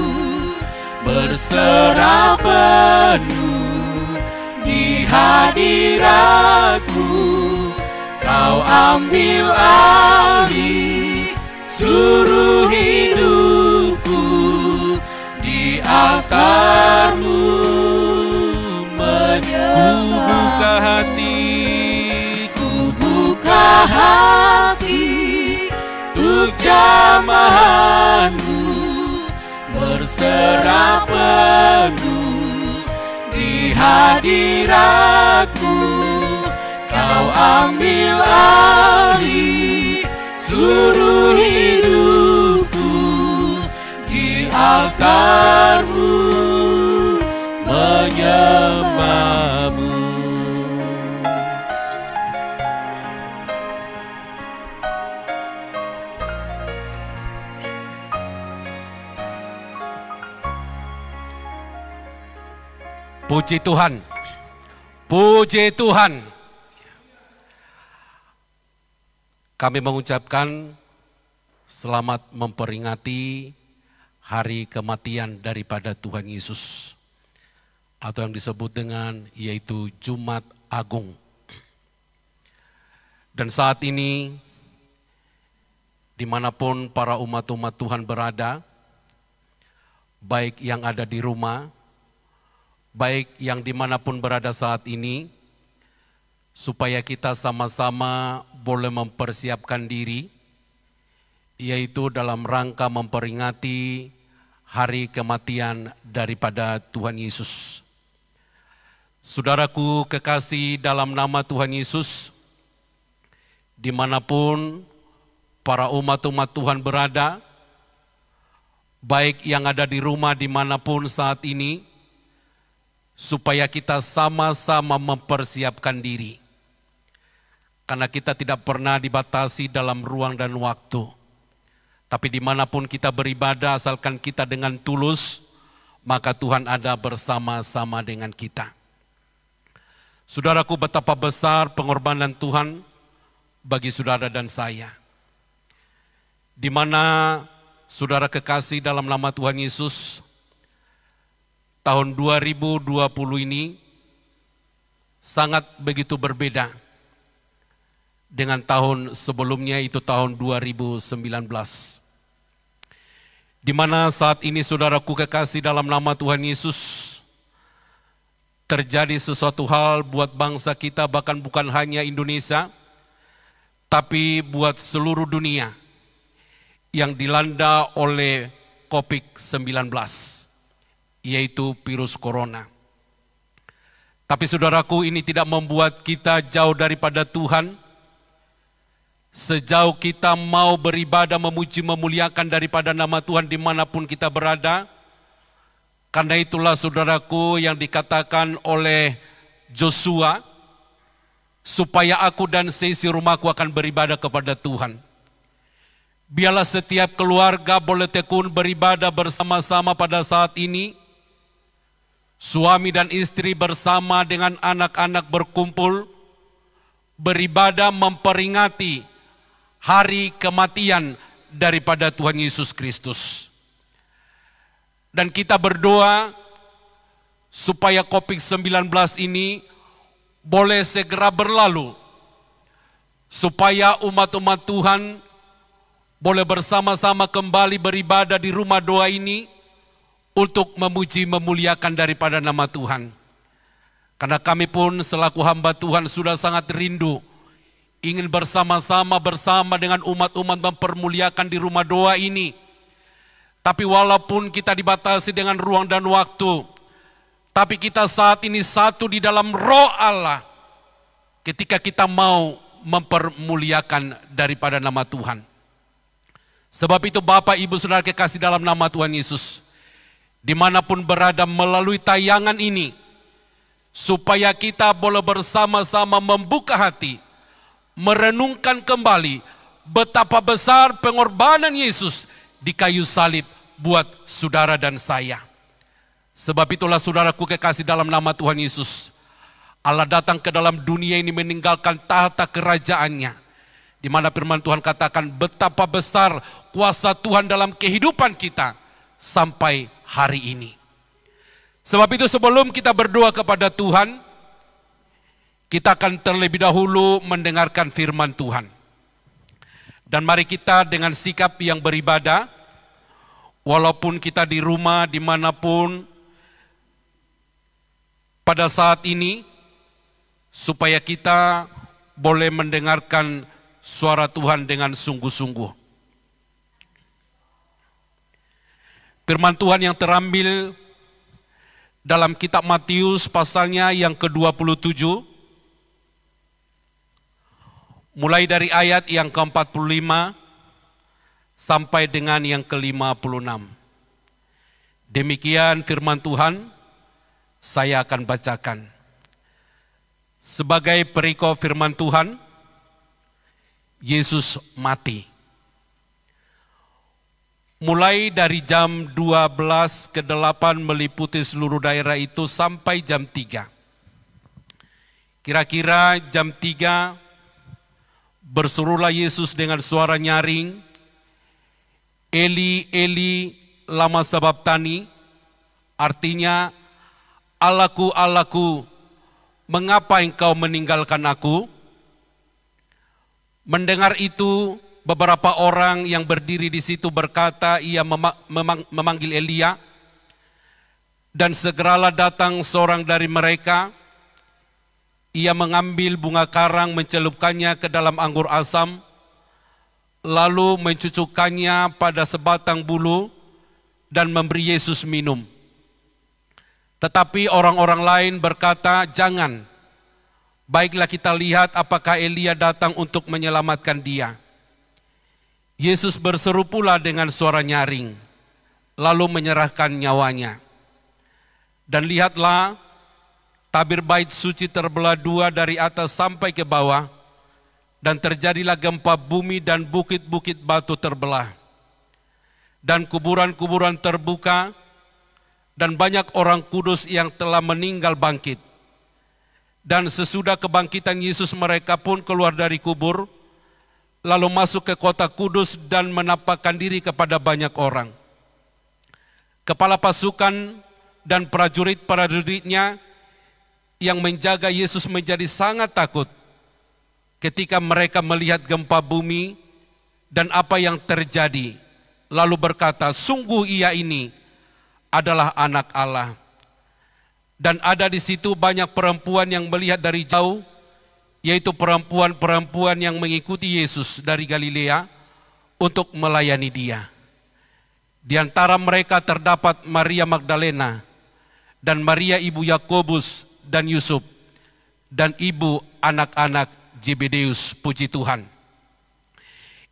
berserah penuh di hadirat-Mu. Kau ambil alih seluruh hidupku, di altar-Mu menyembah. ku buka hati, hati untuk jamahan-Mu, berserah penuh di hadirat-Mu. Kau ambil alih seluruh hidupku, di altar-Mu menyembah-Mu. puji Tuhan, puji Tuhan. Kami mengucapkan selamat memperingati hari kematian daripada Tuhan Yesus, atau yang disebut dengan yaitu Jumat agung. Dan saat ini, dimanapun para umat-umat Tuhan berada, baik yang ada di rumah, baik yang dimanapun berada saat ini, supaya kita sama-sama boleh mempersiapkan diri, yaitu dalam rangka memperingati hari kematian daripada Tuhan Yesus. Saudaraku kekasih dalam nama Tuhan Yesus, dimanapun para umat-umat Tuhan berada, baik yang ada di rumah dimanapun saat ini, supaya kita sama-sama mempersiapkan diri. Karena kita tidak pernah dibatasi dalam ruang dan waktu. Tapi dimanapun kita beribadah, asalkan kita dengan tulus, maka Tuhan ada bersama-sama dengan kita. Saudaraku, betapa besar pengorbanan Tuhan bagi saudara dan saya. Di mana saudara kekasih dalam nama Tuhan Yesus, tahun 2020 ini sangat begitu berbeda dengan tahun sebelumnya, itu tahun 2019. Di mana saat ini saudaraku kekasih dalam nama Tuhan Yesus, terjadi sesuatu hal buat bangsa kita, bahkan bukan hanya Indonesia, tapi buat seluruh dunia yang dilanda oleh COVID-19, yaitu virus corona. Tapi saudaraku, ini tidak membuat kita jauh daripada Tuhan. Sejauh kita mau beribadah, memuji, memuliakan daripada nama Tuhan dimanapun kita berada. Karena itulah saudaraku yang dikatakan oleh Joshua, supaya aku dan seisi rumahku akan beribadah kepada Tuhan. Biarlah setiap keluarga boleh tekun beribadah bersama-sama pada saat ini. Suami dan istri bersama dengan anak-anak berkumpul, beribadah memperingati hari kematian daripada Tuhan Yesus Kristus. Dan kita berdoa supaya COVID-19 ini boleh segera berlalu, supaya umat-umat Tuhan boleh bersama-sama kembali beribadah di rumah doa ini untuk memuji memuliakan daripada nama Tuhan. Karena kami pun selaku hamba Tuhan sudah sangat rindu, ingin bersama-sama bersama dengan umat-umat mempermuliakan di rumah doa ini. Tapi walaupun kita dibatasi dengan ruang dan waktu, tapi kita saat ini satu di dalam roh Allah ketika kita mau mempermuliakan daripada nama Tuhan. Sebab itu Bapak, Ibu, Saudara kekasih dalam nama Tuhan Yesus, dimanapun berada melalui tayangan ini, supaya kita boleh bersama-sama membuka hati, merenungkan kembali betapa besar pengorbanan Yesus di kayu salib buat saudara dan saya. Sebab itulah saudaraku kekasih dalam nama Tuhan Yesus, Allah datang ke dalam dunia ini meninggalkan tahta kerajaannya, di mana firman Tuhan katakan betapa besar kuasa Tuhan dalam kehidupan kita sampai hari ini. Sebab itu sebelum kita berdoa kepada Tuhan, kita akan terlebih dahulu mendengarkan firman Tuhan. Dan mari kita dengan sikap yang beribadah, walaupun kita di rumah dimanapun pada saat ini, supaya kita boleh mendengarkan suara Tuhan dengan sungguh-sungguh. Firman Tuhan yang terambil dalam kitab Matius pasalnya yang ke-27, mulai dari ayat yang ke-45 sampai dengan yang ke-56. Demikian firman Tuhan, saya akan bacakan. Sebagai perikop firman Tuhan, Yesus mati. Mulai dari jam 12 ke 8 meliputi seluruh daerah itu sampai jam 3. Kira-kira jam 3 berserulah Yesus dengan suara nyaring, Eli, Eli, lama sabachthani, artinya, Allahku, Allahku, mengapa engkau meninggalkan aku?" Mendengar itu, beberapa orang yang berdiri di situ berkata, ia memanggil Elia, dan segeralah datang seorang dari mereka. Ia mengambil bunga karang, mencelupkannya ke dalam anggur asam, lalu mencucukkannya pada sebatang bulu dan memberi Yesus minum. Tetapi orang-orang lain berkata, "Jangan, baiklah kita lihat apakah Elia datang untuk menyelamatkan dia." Yesus berseru pula dengan suara nyaring, lalu menyerahkan nyawanya. Dan lihatlah, tabir bait suci terbelah dua dari atas sampai ke bawah, dan terjadilah gempa bumi dan bukit-bukit batu terbelah. Dan kuburan-kuburan terbuka, dan banyak orang kudus yang telah meninggal bangkit. Dan sesudah kebangkitan Yesus, mereka pun keluar dari kubur, lalu masuk ke kota kudus dan menampakkan diri kepada banyak orang. Kepala pasukan dan prajurit-prajuritnya yang menjaga Yesus menjadi sangat takut ketika mereka melihat gempa bumi dan apa yang terjadi, lalu berkata, "Sungguh ia ini adalah Anak Allah." Dan ada di situ banyak perempuan yang melihat dari jauh, yaitu perempuan-perempuan yang mengikuti Yesus dari Galilea untuk melayani dia. Di antara mereka terdapat Maria Magdalena dan Maria ibu Yakobus dan Yusuf dan ibu anak-anak Zebedeus. Puji Tuhan.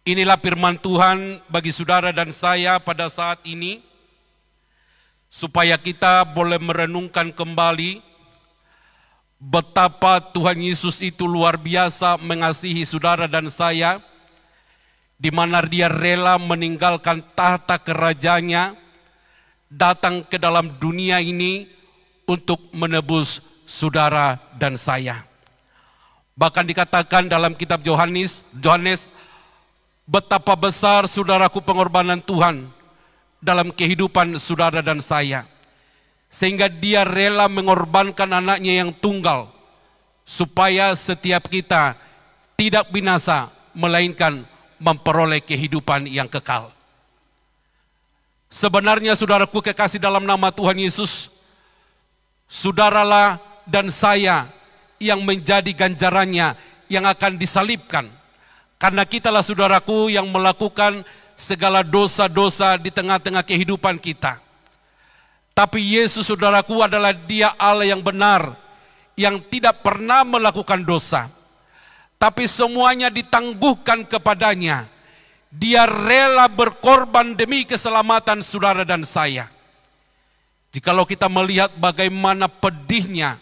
Inilah firman Tuhan bagi saudara dan saya pada saat ini, supaya kita boleh merenungkan kembali betapa Tuhan Yesus itu luar biasa mengasihi saudara dan saya, di mana dia rela meninggalkan tahta kerajaannya, datang ke dalam dunia ini untuk menebus saudara dan saya. Bahkan dikatakan dalam kitab Yohanes, betapa besar saudaraku pengorbanan Tuhan dalam kehidupan saudara dan saya, sehingga dia rela mengorbankan anaknya yang tunggal, supaya setiap kita tidak binasa, melainkan memperoleh kehidupan yang kekal. Sebenarnya saudaraku kekasih dalam nama Tuhan Yesus, saudaralah dan saya yang menjadi ganjarannya yang akan disalibkan. Karena kitalah saudaraku yang melakukan segala dosa-dosa di tengah-tengah kehidupan kita. Tapi Yesus saudaraku adalah dia Allah yang benar, yang tidak pernah melakukan dosa. Tapi semuanya ditangguhkan kepadanya. Dia rela berkorban demi keselamatan saudara dan saya. Jikalau kita melihat bagaimana pedihnya,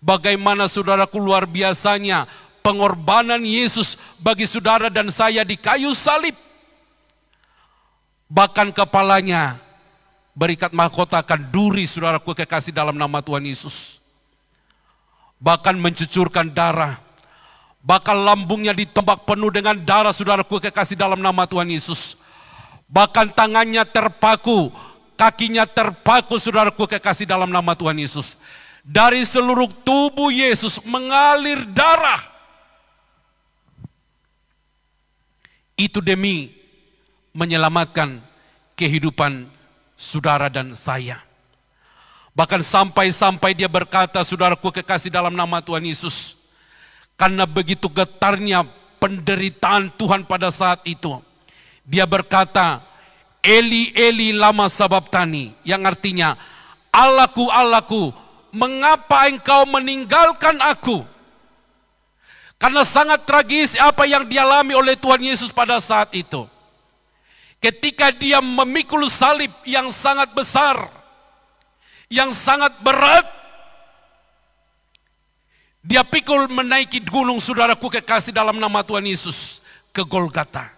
bagaimana saudaraku luar biasanya pengorbanan Yesus bagi saudara dan saya di kayu salib. Bahkan kepalanya berikat mahkota duri, saudaraku kekasih dalam nama Tuhan Yesus. Bahkan mencucurkan darah. Bahkan lambungnya ditembak penuh dengan darah, saudaraku kekasih dalam nama Tuhan Yesus. Bahkan tangannya terpaku, kakinya terpaku, saudaraku kekasih dalam nama Tuhan Yesus. Dari seluruh tubuh Yesus mengalir darah. Itu demi menyelamatkan kehidupan saudara dan saya. Bahkan sampai-sampai dia berkata, saudaraku kekasih dalam nama Tuhan Yesus, karena begitu getarnya penderitaan Tuhan pada saat itu, dia berkata, "Eli, Eli, lama sabachthani," yang artinya, "Allahku, Allahku, mengapa engkau meninggalkan aku?" Karena sangat tragis apa yang dialami oleh Tuhan Yesus pada saat itu. Ketika dia memikul salib yang sangat besar, yang sangat berat, dia pikul menaiki gunung, saudaraku kekasih dalam nama Tuhan Yesus, ke Golgota.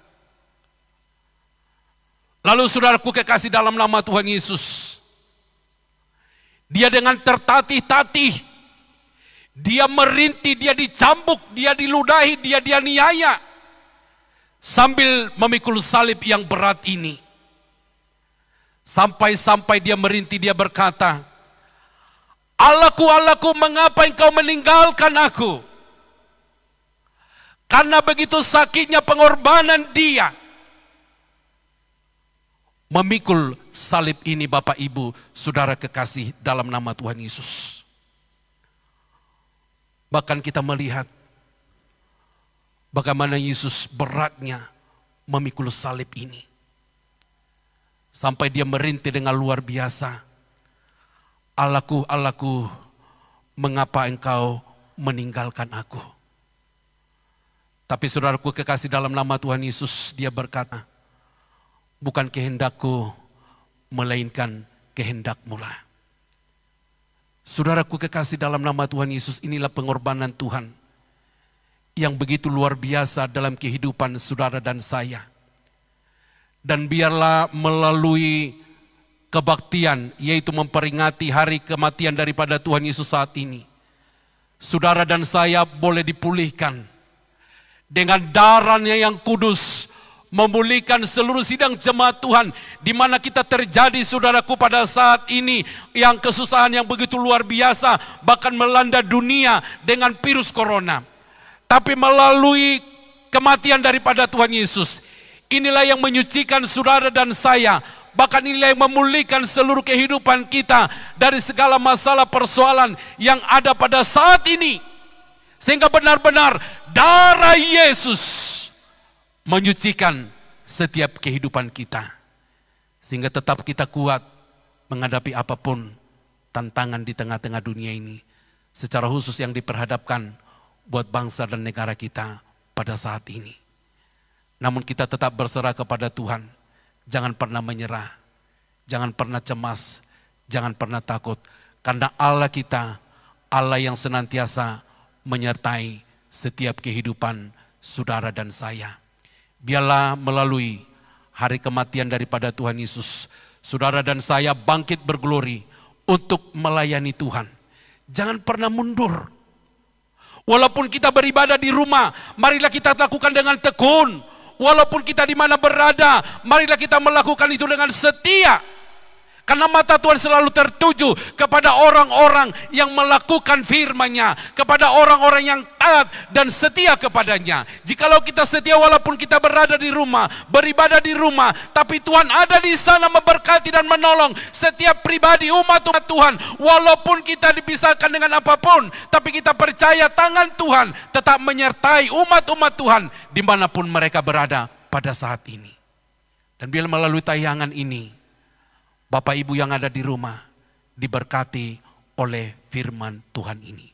Lalu saudaraku kekasih dalam nama Tuhan Yesus, dia dengan tertatih-tatih, dia merintih, dia dicambuk, dia diludahi, dia dianiaya, sambil memikul salib yang berat ini. Sampai-sampai dia merintih, dia berkata, Allahku, Allahku, mengapa engkau meninggalkan aku? Karena begitu sakitnya pengorbanan dia memikul salib ini, Bapak Ibu, Saudara kekasih dalam nama Tuhan Yesus. Bahkan kita melihat bagaimana Yesus beratnya memikul salib ini. Sampai dia merintih dengan luar biasa. Allahku, Allahku, mengapa engkau meninggalkan aku? Tapi saudaraku kekasih dalam nama Tuhan Yesus, dia berkata, bukan kehendakku, melainkan kehendak-Mu lah. Saudaraku kekasih dalam nama Tuhan Yesus, inilah pengorbanan Tuhan yang begitu luar biasa dalam kehidupan saudara dan saya. Dan biarlah melalui kebaktian, yaitu memperingati hari kematian daripada Tuhan Yesus saat ini, saudara dan saya boleh dipulihkan dengan darahnya yang kudus, memulihkan seluruh sidang jemaat Tuhan, di mana kita terjadi, saudaraku, pada saat ini yang kesusahan yang begitu luar biasa, bahkan melanda dunia dengan virus corona. Tapi melalui kematian daripada Tuhan Yesus, inilah yang menyucikan saudara dan saya, bahkan inilah yang memulihkan seluruh kehidupan kita dari segala masalah persoalan yang ada pada saat ini. Sehingga benar-benar darah Yesus menyucikan setiap kehidupan kita. Sehingga tetap kita kuat menghadapi apapun tantangan di tengah-tengah dunia ini. Secara khusus yang diperhadapkan buat bangsa dan negara kita pada saat ini. Namun kita tetap berserah kepada Tuhan. Jangan pernah menyerah. Jangan pernah cemas. Jangan pernah takut. Karena Allah kita, Allah yang senantiasa menyertai setiap kehidupan saudara dan saya. Biarlah melalui hari kematian daripada Tuhan Yesus, saudara dan saya bangkit berglori untuk melayani Tuhan. Jangan pernah mundur. Walaupun kita beribadah di rumah, marilah kita lakukan dengan tekun. Walaupun kita di mana berada, marilah kita melakukan itu dengan setia. Karena mata Tuhan selalu tertuju kepada orang-orang yang melakukan firman-Nya, kepada orang-orang yang taat dan setia kepadanya. Jikalau kita setia walaupun kita berada di rumah, beribadah di rumah, tapi Tuhan ada di sana memberkati dan menolong setiap pribadi umat-umat Tuhan. Walaupun kita dipisahkan dengan apapun, tapi kita percaya tangan Tuhan tetap menyertai umat-umat Tuhan dimanapun mereka berada pada saat ini. Dan biar melalui tayangan ini, Bapak Ibu yang ada di rumah diberkati oleh firman Tuhan ini.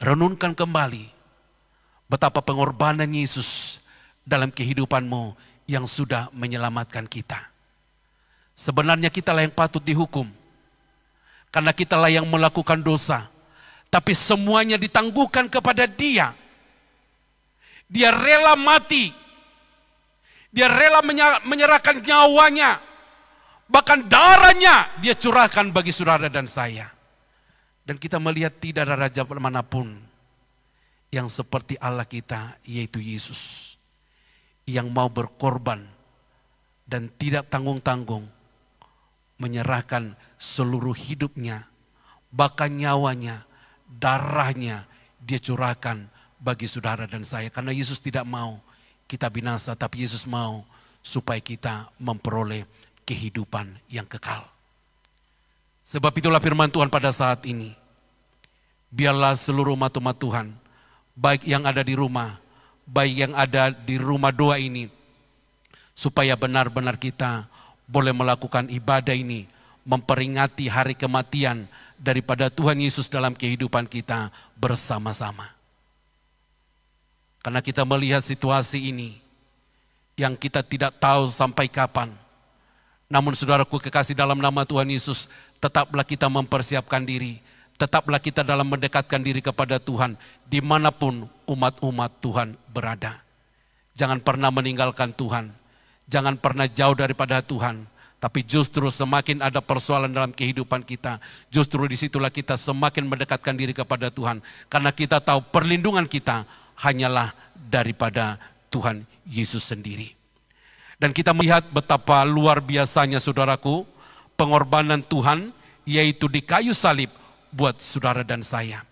Renungkan kembali betapa pengorbanan Yesus dalam kehidupanmu yang sudah menyelamatkan kita. Sebenarnya kitalah yang patut dihukum, karena kitalah yang melakukan dosa. Tapi semuanya ditangguhkan kepada Dia. Dia rela mati. Dia rela menyerahkan nyawanya. Bahkan darahnya dia curahkan bagi saudara dan saya. Dan kita melihat tidak ada raja manapun yang seperti Allah kita, yaitu Yesus, yang mau berkorban dan tidak tanggung-tanggung menyerahkan seluruh hidupnya, bahkan nyawanya, darahnya dia curahkan bagi saudara dan saya. Karena Yesus tidak mau kita binasa, tapi Yesus mau supaya kita memperoleh kehidupan yang kekal. Sebab itulah firman Tuhan pada saat ini. Biarlah seluruh umat-umat Tuhan, baik yang ada di rumah, baik yang ada di rumah doa ini, supaya benar-benar kita boleh melakukan ibadah ini, memperingati hari kematian daripada Tuhan Yesus dalam kehidupan kita bersama-sama. Karena kita melihat situasi ini, yang kita tidak tahu sampai kapan. Namun saudaraku kekasih dalam nama Tuhan Yesus, tetaplah kita mempersiapkan diri. Tetaplah kita dalam mendekatkan diri kepada Tuhan, dimanapun umat-umat Tuhan berada. Jangan pernah meninggalkan Tuhan. Jangan pernah jauh daripada Tuhan. Tapi justru semakin ada persoalan dalam kehidupan kita, justru disitulah kita semakin mendekatkan diri kepada Tuhan. Karena kita tahu perlindungan kita hanyalah daripada Tuhan Yesus sendiri. Dan kita melihat betapa luar biasanya saudaraku, pengorbanan Tuhan, yaitu di kayu salib, buat saudara dan saya.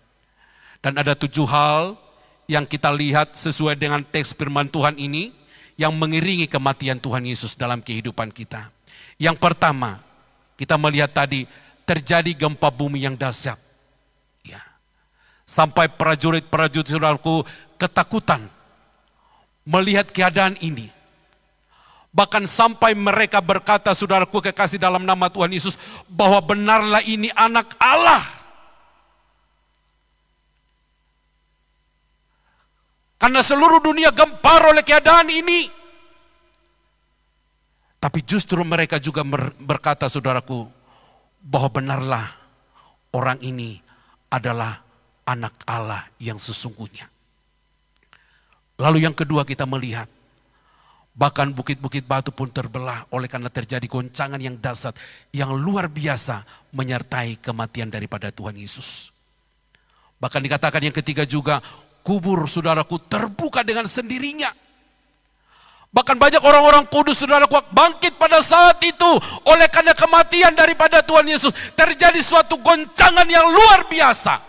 Dan ada 7 hal yang kita lihat sesuai dengan teks firman Tuhan ini yang mengiringi kematian Tuhan Yesus dalam kehidupan kita. Yang pertama, kita melihat tadi terjadi gempa bumi yang dahsyat. Ya. Sampai prajurit-prajurit saudaraku ketakutan melihat keadaan ini. Bahkan sampai mereka berkata, saudaraku kekasih dalam nama Tuhan Yesus, bahwa benarlah ini anak Allah. Karena seluruh dunia gempar oleh keadaan ini. Tapi justru mereka juga berkata, saudaraku, bahwa benarlah orang ini adalah anak Allah yang sesungguhnya. Lalu yang kedua kita melihat, bahkan bukit-bukit batu pun terbelah oleh karena terjadi goncangan yang dahsyat, yang luar biasa menyertai kematian daripada Tuhan Yesus. Bahkan dikatakan yang ketiga juga, kubur saudaraku terbuka dengan sendirinya. Bahkan banyak orang-orang kudus saudaraku bangkit pada saat itu oleh karena kematian daripada Tuhan Yesus. Terjadi suatu goncangan yang luar biasa.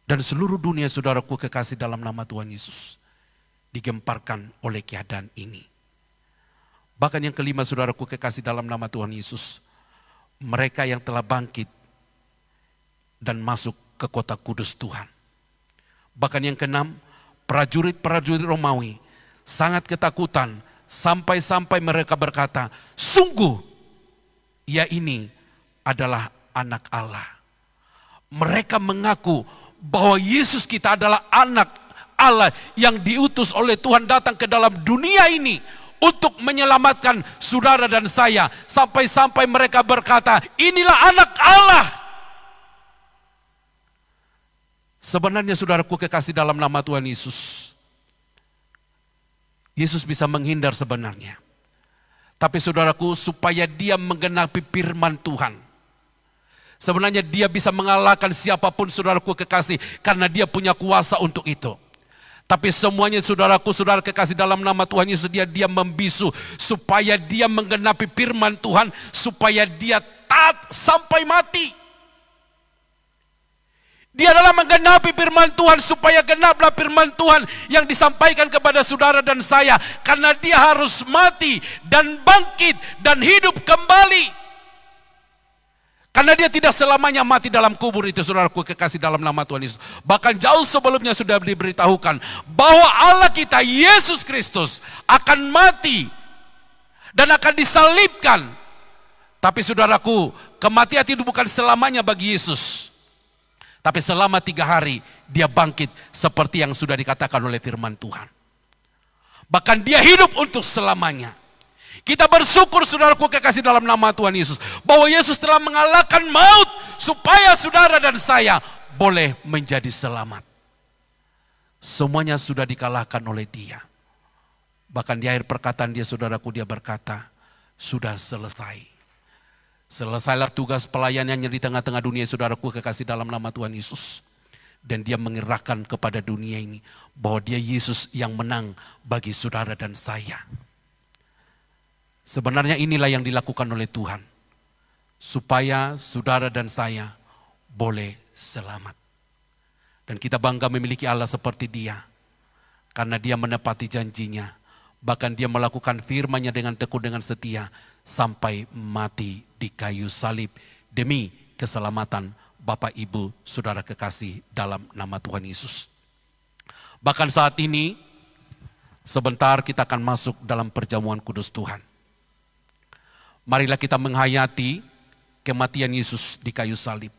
Dan seluruh dunia saudaraku kekasih dalam nama Tuhan Yesus digemparkan oleh keadaan ini. Bahkan yang kelima saudaraku kekasih dalam nama Tuhan Yesus, mereka yang telah bangkit dan masuk ke kota kudus Tuhan. Bahkan yang keenam, prajurit-prajurit Romawi sangat ketakutan sampai-sampai mereka berkata, sungguh ia ini adalah anak Allah. Mereka mengaku bahwa Yesus kita adalah anak Allah yang diutus oleh Tuhan datang ke dalam dunia ini untuk menyelamatkan saudara dan saya. Sampai-sampai mereka berkata, inilah anak Allah. Sebenarnya saudaraku kekasih dalam nama Tuhan Yesus, Yesus bisa menghindar sebenarnya. Tapi saudaraku, supaya dia menggenapi firman Tuhan, sebenarnya dia bisa mengalahkan siapapun saudaraku kekasih, karena dia punya kuasa untuk itu. Tapi semuanya saudaraku, saudara kekasih dalam nama Tuhan Yesus, dia membisu supaya dia menggenapi firman Tuhan, supaya dia taat sampai mati. Dia adalah menggenapi firman Tuhan supaya genaplah firman Tuhan yang disampaikan kepada saudara dan saya. Karena dia harus mati dan bangkit dan hidup kembali. Karena dia tidak selamanya mati dalam kubur itu saudaraku kekasih dalam nama Tuhan Yesus. Bahkan jauh sebelumnya sudah diberitahukan bahwa Allah kita Yesus Kristus akan mati dan akan disalibkan. Tapi saudaraku, kematian itu bukan selamanya bagi Yesus. Tapi selama 3 hari dia bangkit seperti yang sudah dikatakan oleh firman Tuhan. Bahkan dia hidup untuk selamanya. Kita bersyukur saudaraku kekasih dalam nama Tuhan Yesus, bahwa Yesus telah mengalahkan maut supaya saudara dan saya boleh menjadi selamat. Semuanya sudah dikalahkan oleh dia. Bahkan di akhir perkataan dia saudaraku, dia berkata, sudah selesai. Selesailah tugas pelayanannya di tengah-tengah dunia saudaraku kekasih dalam nama Tuhan Yesus. Dan dia mengerahkan kepada dunia ini bahwa dia Yesus yang menang bagi saudara dan saya. Sebenarnya inilah yang dilakukan oleh Tuhan, supaya saudara dan saya boleh selamat. Dan kita bangga memiliki Allah seperti dia, karena dia menepati janjinya. Bahkan dia melakukan firman-Nya dengan tekun, dengan setia, sampai mati di kayu salib demi keselamatan Bapak Ibu saudara kekasih dalam nama Tuhan Yesus. Bahkan saat ini, sebentar kita akan masuk dalam perjamuan kudus Tuhan. Marilah kita menghayati kematian Yesus di kayu salib.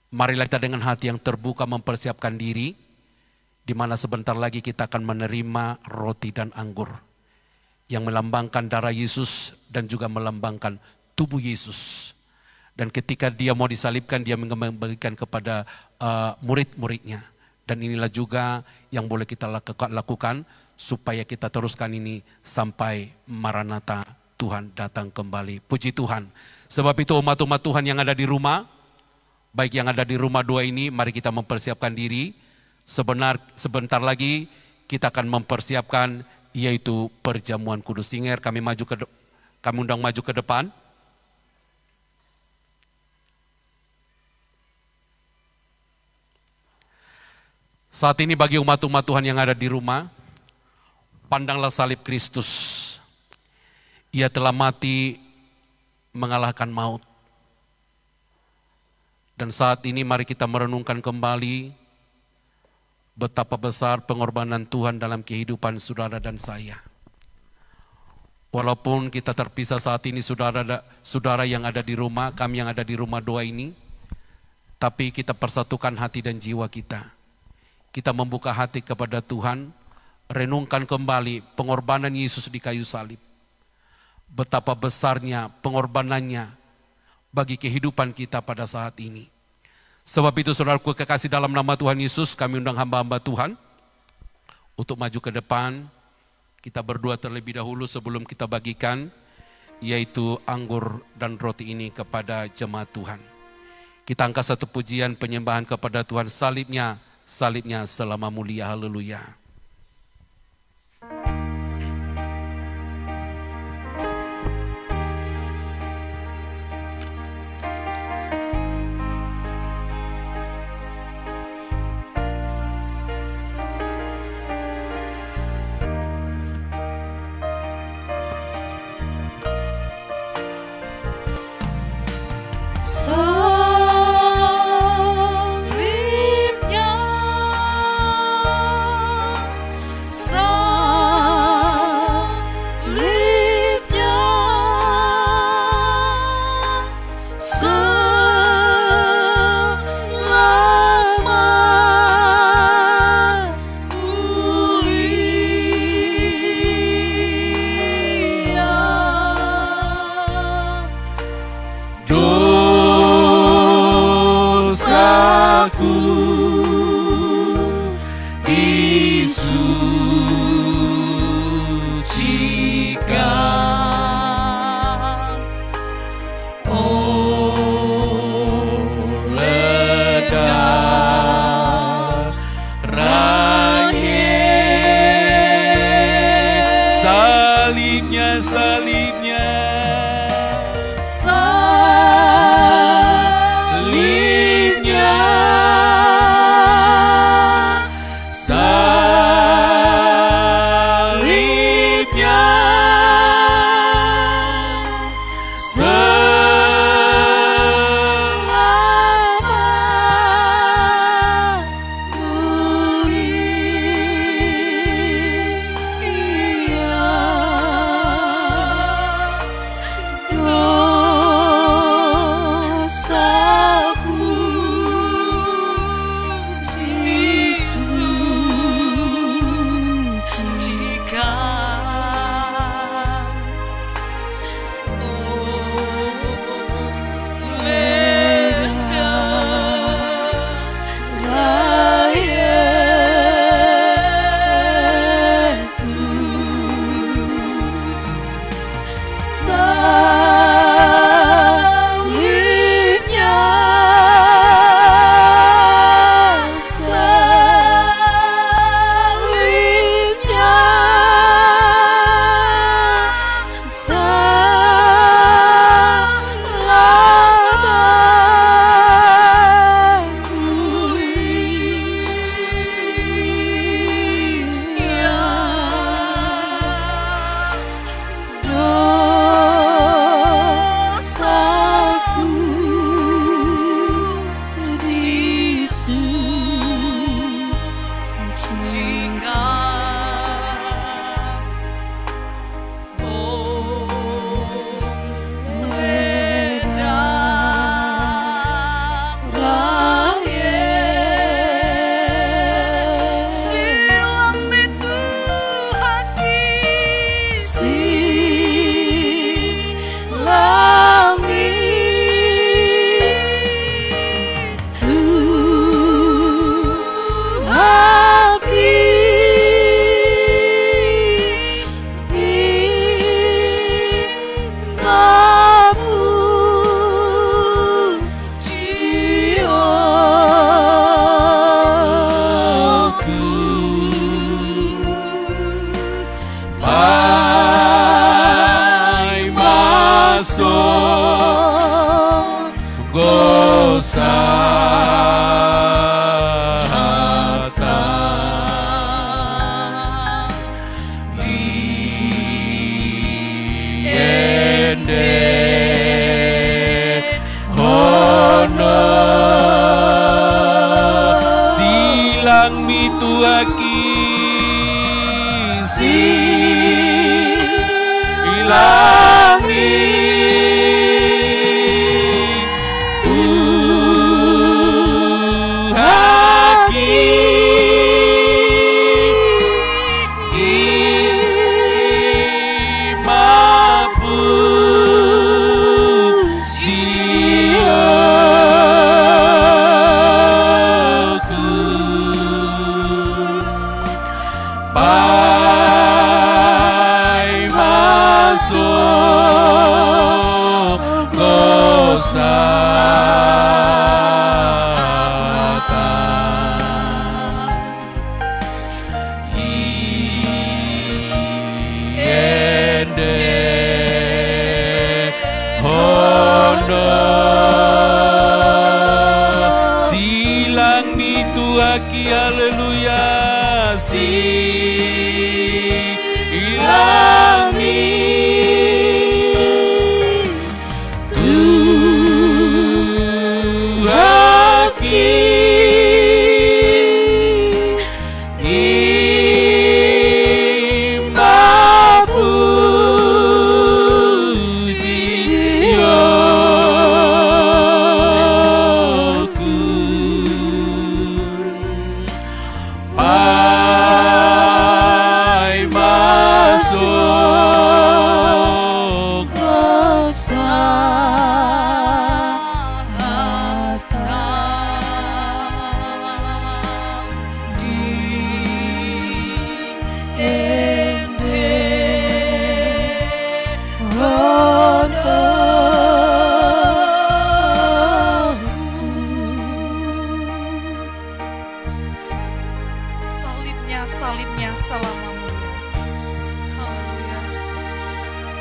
Marilah kita dengan hati yang terbuka mempersiapkan diri, di mana sebentar lagi kita akan menerima roti dan anggur yang melambangkan darah Yesus dan juga melambangkan tubuh Yesus. Dan ketika dia mau disalibkan, dia membagikan kepada murid-muridnya. Dan inilah juga yang boleh kita lakukan supaya kita teruskan ini sampai Maranatha, Tuhan datang kembali. Puji Tuhan. Sebab itu umat-umat Tuhan yang ada di rumah, baik yang ada di rumah 2 ini, mari kita mempersiapkan diri. Sebentar lagi kita akan mempersiapkan yaitu perjamuan kudus. Singer, kami undang maju ke depan. Saat ini bagi umat-umat Tuhan yang ada di rumah, pandanglah salib Kristus. Ia telah mati mengalahkan maut. Dan saat ini mari kita merenungkan kembali betapa besar pengorbanan Tuhan dalam kehidupan saudara dan saya. Walaupun kita terpisah saat ini saudara yang ada di rumah, kami yang ada di rumah doa ini, tapi kita persatukan hati dan jiwa kita. Kita membuka hati kepada Tuhan, renungkan kembali pengorbanan Yesus di kayu salib. Betapa besarnya pengorbanannya bagi kehidupan kita pada saat ini. Sebab itu saudaraku kekasih dalam nama Tuhan Yesus, kami undang hamba-hamba Tuhan untuk maju ke depan. Kita berdoa terlebih dahulu sebelum kita bagikan, yaitu anggur dan roti ini kepada jemaat Tuhan. Kita angkat satu pujian penyembahan kepada Tuhan, salibnya selama mulia, haleluya.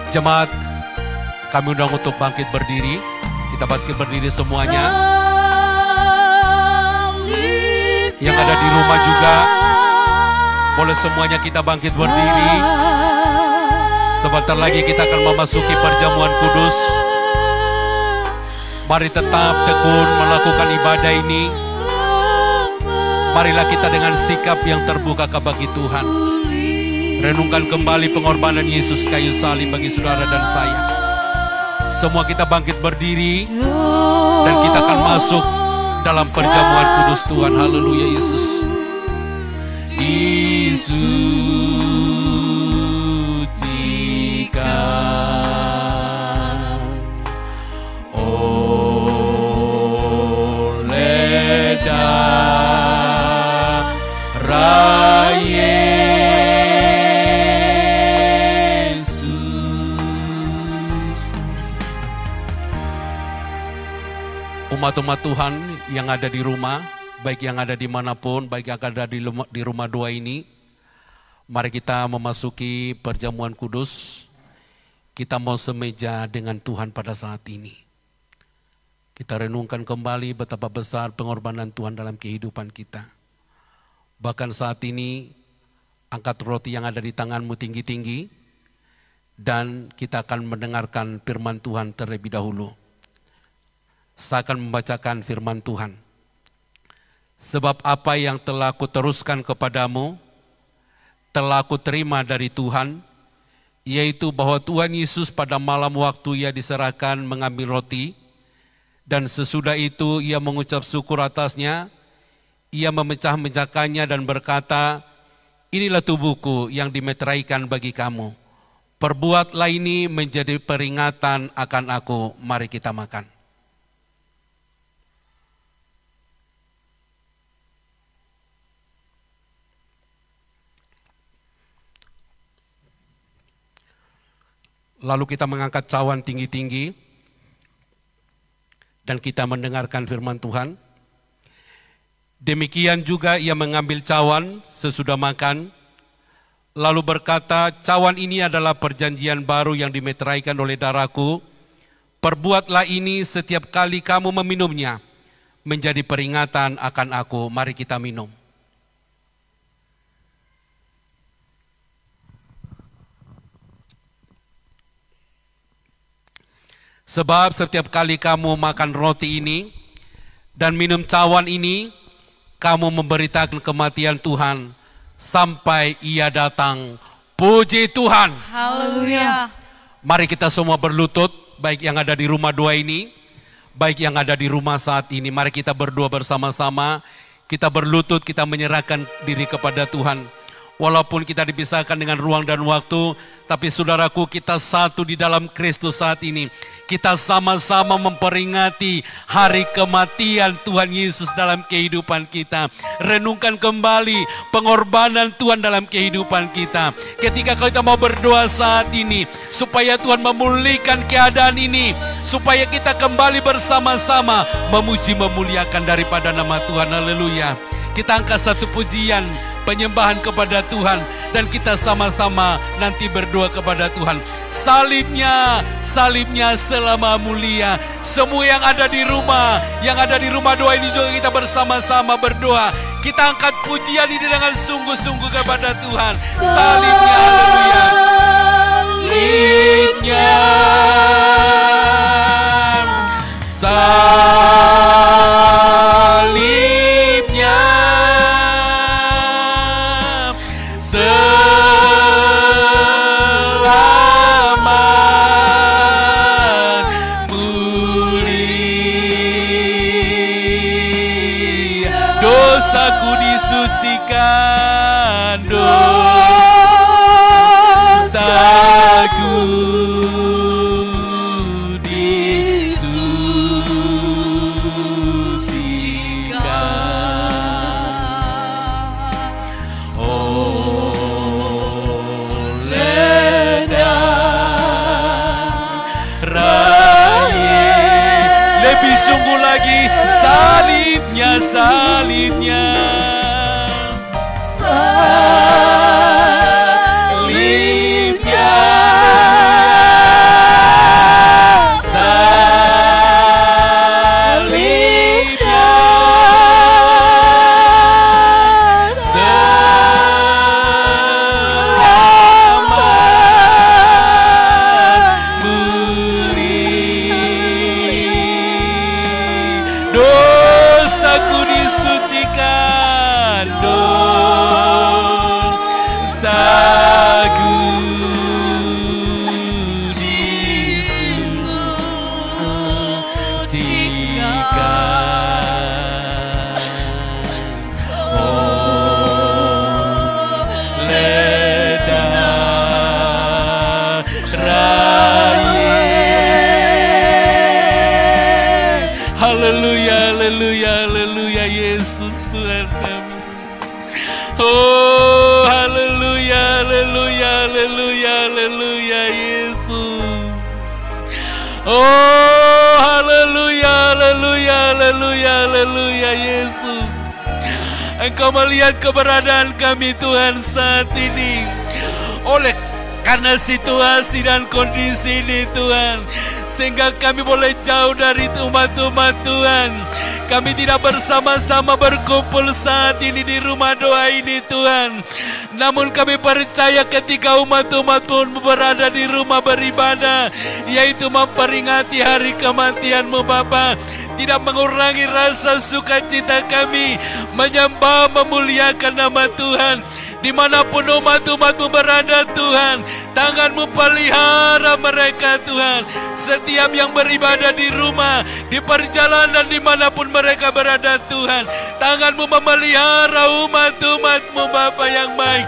Jemaat, kami undang untuk bangkit berdiri. Kita bangkit berdiri semuanya. Yang ada di rumah juga, boleh semuanya kita bangkit berdiri. Sebentar lagi kita akan memasuki perjamuan kudus. Mari tetap tekun melakukan ibadah ini. Marilah kita dengan sikap yang terbuka bagi Tuhan. Renungkan kembali pengorbanan Yesus kayu salib bagi saudara dan saya. Semua kita bangkit berdiri dan kita akan masuk dalam perjamuan kudus Tuhan. Haleluya Yesus. Disucikan oleh darah umat-umat Tuhan yang ada di rumah, baik yang ada dimanapun, baik yang ada di rumah doa ini, mari kita memasuki perjamuan kudus. Kita mau semeja dengan Tuhan pada saat ini. Kita renungkan kembali betapa besar pengorbanan Tuhan dalam kehidupan kita. Bahkan saat ini, angkat roti yang ada di tanganmu tinggi-tinggi, dan kita akan mendengarkan firman Tuhan terlebih dahulu. Saya akan membacakan firman Tuhan. Sebab apa yang telah kuteruskan kepadamu, telah kuterima dari Tuhan, yaitu bahwa Tuhan Yesus pada malam waktu Ia diserahkan mengambil roti, dan sesudah itu Ia mengucap syukur atasnya, Ia memecah-mecahkannya dan berkata, inilah tubuhku yang dimeteraikan bagi kamu. Perbuatlah ini menjadi peringatan akan aku. Mari kita makan. Lalu kita mengangkat cawan tinggi-tinggi dan kita mendengarkan firman Tuhan. Demikian juga Ia mengambil cawan sesudah makan, lalu berkata, cawan ini adalah perjanjian baru yang dimeteraikan oleh darahku. Perbuatlah ini setiap kali kamu meminumnya, menjadi peringatan akan aku. Mari kita minum. Sebab setiap kali kamu makan roti ini dan minum cawan ini, kamu memberitakan kematian Tuhan sampai Ia datang. Puji Tuhan. Haleluya. Mari kita semua berlutut, baik yang ada di rumah doa ini, baik yang ada di rumah saat ini. Mari kita berdoa bersama-sama. Kita berlutut, kita menyerahkan diri kepada Tuhan. Walaupun kita dipisahkan dengan ruang dan waktu, tapi saudaraku, kita satu di dalam Kristus saat ini. Kita sama-sama memperingati hari kematian Tuhan Yesus dalam kehidupan kita. Renungkan kembali pengorbanan Tuhan dalam kehidupan kita. Ketika kita mau berdoa saat ini, supaya Tuhan memulihkan keadaan ini, supaya kita kembali bersama-sama memuji memuliakan daripada nama Tuhan. Haleluya. Kita angkat satu pujian penyembahan kepada Tuhan, dan kita sama-sama nanti berdoa kepada Tuhan. Salibnya, salibnya selama mulia. Semua yang ada di rumah doa ini juga kita bersama-sama berdoa. Kita angkat pujian ini dengan sungguh-sungguh kepada Tuhan. Salibnya, haleluya. Salibnya, selamat mulia. Dosaku disucikan, dosaku sungguh lagi. Salibnya, salibnya, salibnya, salibnya, selamat mulia. Dosaku disucikan, dosaku disucikan. Oleh darah Yesus. Haleluya, haleluya, haleluya, Yesus Tuhan kami. Oh, haleluya, haleluya, haleluya, haleluya, Yesus. Oh, haleluya, haleluya, haleluya, haleluya, Yesus. Engkau melihat keberadaan kami Tuhan saat ini. Oleh karena situasi dan kondisi ini Tuhan, sehingga kami boleh jauh dari umat-umat Tuhan. Kami tidak bersama-sama berkumpul saat ini di rumah doa ini Tuhan. Namun kami percaya ketika umat-umat pun berada di rumah beribadah, yaitu memperingati hari kematian-Mu Bapa, tidak mengurangi rasa sukacita kami menyembah memuliakan nama Tuhan. Dimanapun umat-umat-Mu berada Tuhan, tangan-Mu pelihara mereka Tuhan. Setiap yang beribadah di rumah, di perjalanan, dimanapun mereka berada Tuhan, tangan-Mu memelihara umat-umat-Mu Bapa yang baik.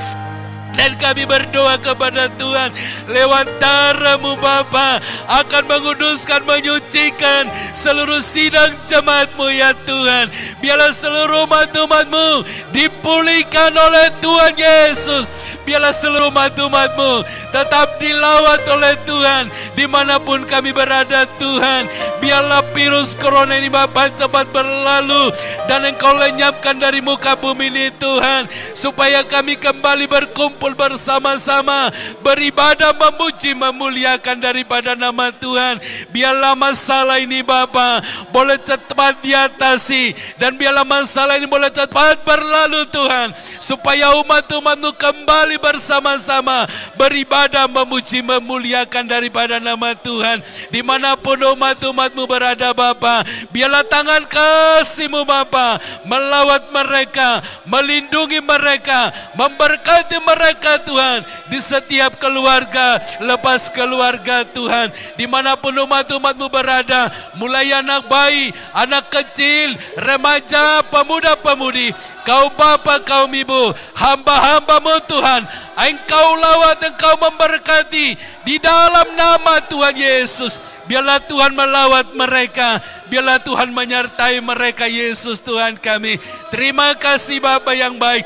Dan kami berdoa kepada Tuhan, lewat darah-Mu Bapa akan menguduskan, menyucikan seluruh sidang jemaat-Mu ya Tuhan. Biarlah seluruh umat-umat-Mu dipulihkan oleh Tuhan Yesus. Biarlah seluruh umat-umat-Mu tetap dilawat oleh Tuhan dimanapun kami berada Tuhan. Biarlah virus corona ini Bapa cepat berlalu dan Engkau lenyapkan dari muka bumi ini Tuhan, supaya kami kembali berkumpul bersama-sama beribadah, memuji, memuliakan daripada nama Tuhan. Biarlah masalah ini Bapa boleh cepat diatasi, dan biarlah masalah ini boleh cepat berlalu Tuhan, supaya umat-umat-Mu kembali bersama-sama beribadah, memuji, memuliakan daripada nama Tuhan. Dimanapun umat-umat-Mu berada Bapa, biarlah tangan kasih-Mu Bapa melawat mereka, melindungi mereka, memberkati mereka Tuhan, di setiap keluarga, lepas keluarga Tuhan. Dimanapun umat-umat-Mu berada, mulai anak bayi, anak kecil, remaja, pemuda-pemudi, Kau Bapa, kaum Ibu, hamba-hamba-Mu Tuhan, Engkau lawat, Engkau memberkati di dalam nama Tuhan Yesus. Biarlah Tuhan melawat mereka, biarlah Tuhan menyertai mereka Yesus Tuhan kami. Terima kasih Bapa yang baik.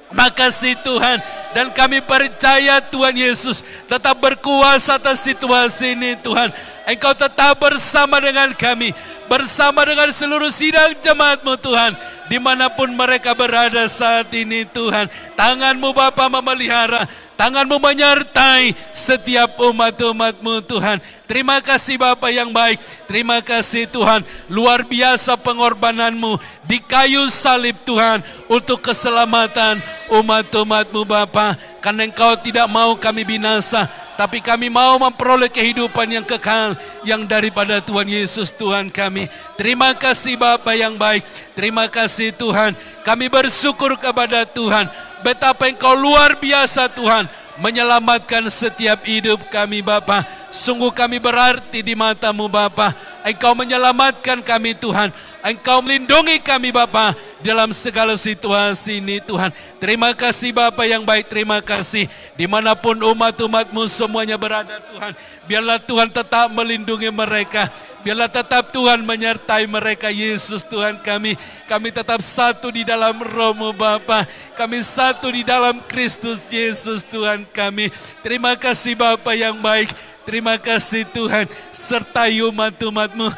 Makasih Tuhan, dan kami percaya Tuhan Yesus tetap berkuasa atas situasi ini Tuhan. Engkau tetap bersama dengan kami, bersama dengan seluruh sidang jemaat-Mu Tuhan, dimanapun mereka berada saat ini Tuhan. Tangan-Mu Bapa memelihara, Tangan-Mu menyertai setiap umat-umat-Mu Tuhan. Terima kasih Bapa yang baik. Terima kasih Tuhan. Luar biasa pengorbanan-Mu di kayu salib Tuhan, untuk keselamatan umat-umat-Mu Bapa. Karena Engkau tidak mau kami binasa, tapi kami mau memperoleh kehidupan yang kekal, yang daripada Tuhan Yesus Tuhan kami. Terima kasih Bapa yang baik. Terima kasih Tuhan. Kami bersyukur kepada Tuhan, betapa Engkau luar biasa Tuhan, menyelamatkan setiap hidup kami Bapa. Sungguh kami berarti di mata-Mu Bapa. Engkau menyelamatkan kami Tuhan, Engkau melindungi kami Bapa dalam segala situasi ini Tuhan. Terima kasih Bapa yang baik. Terima kasih. Dimanapun umat-umat-Mu semuanya berada Tuhan, biarlah Tuhan tetap melindungi mereka, biarlah tetap Tuhan menyertai mereka Yesus Tuhan kami. Kami tetap satu di dalam Roh-Mu Bapa, kami satu di dalam Kristus Yesus Tuhan kami. Terima kasih Bapa yang baik. Terima kasih Tuhan, sertai umat-umat-Mu,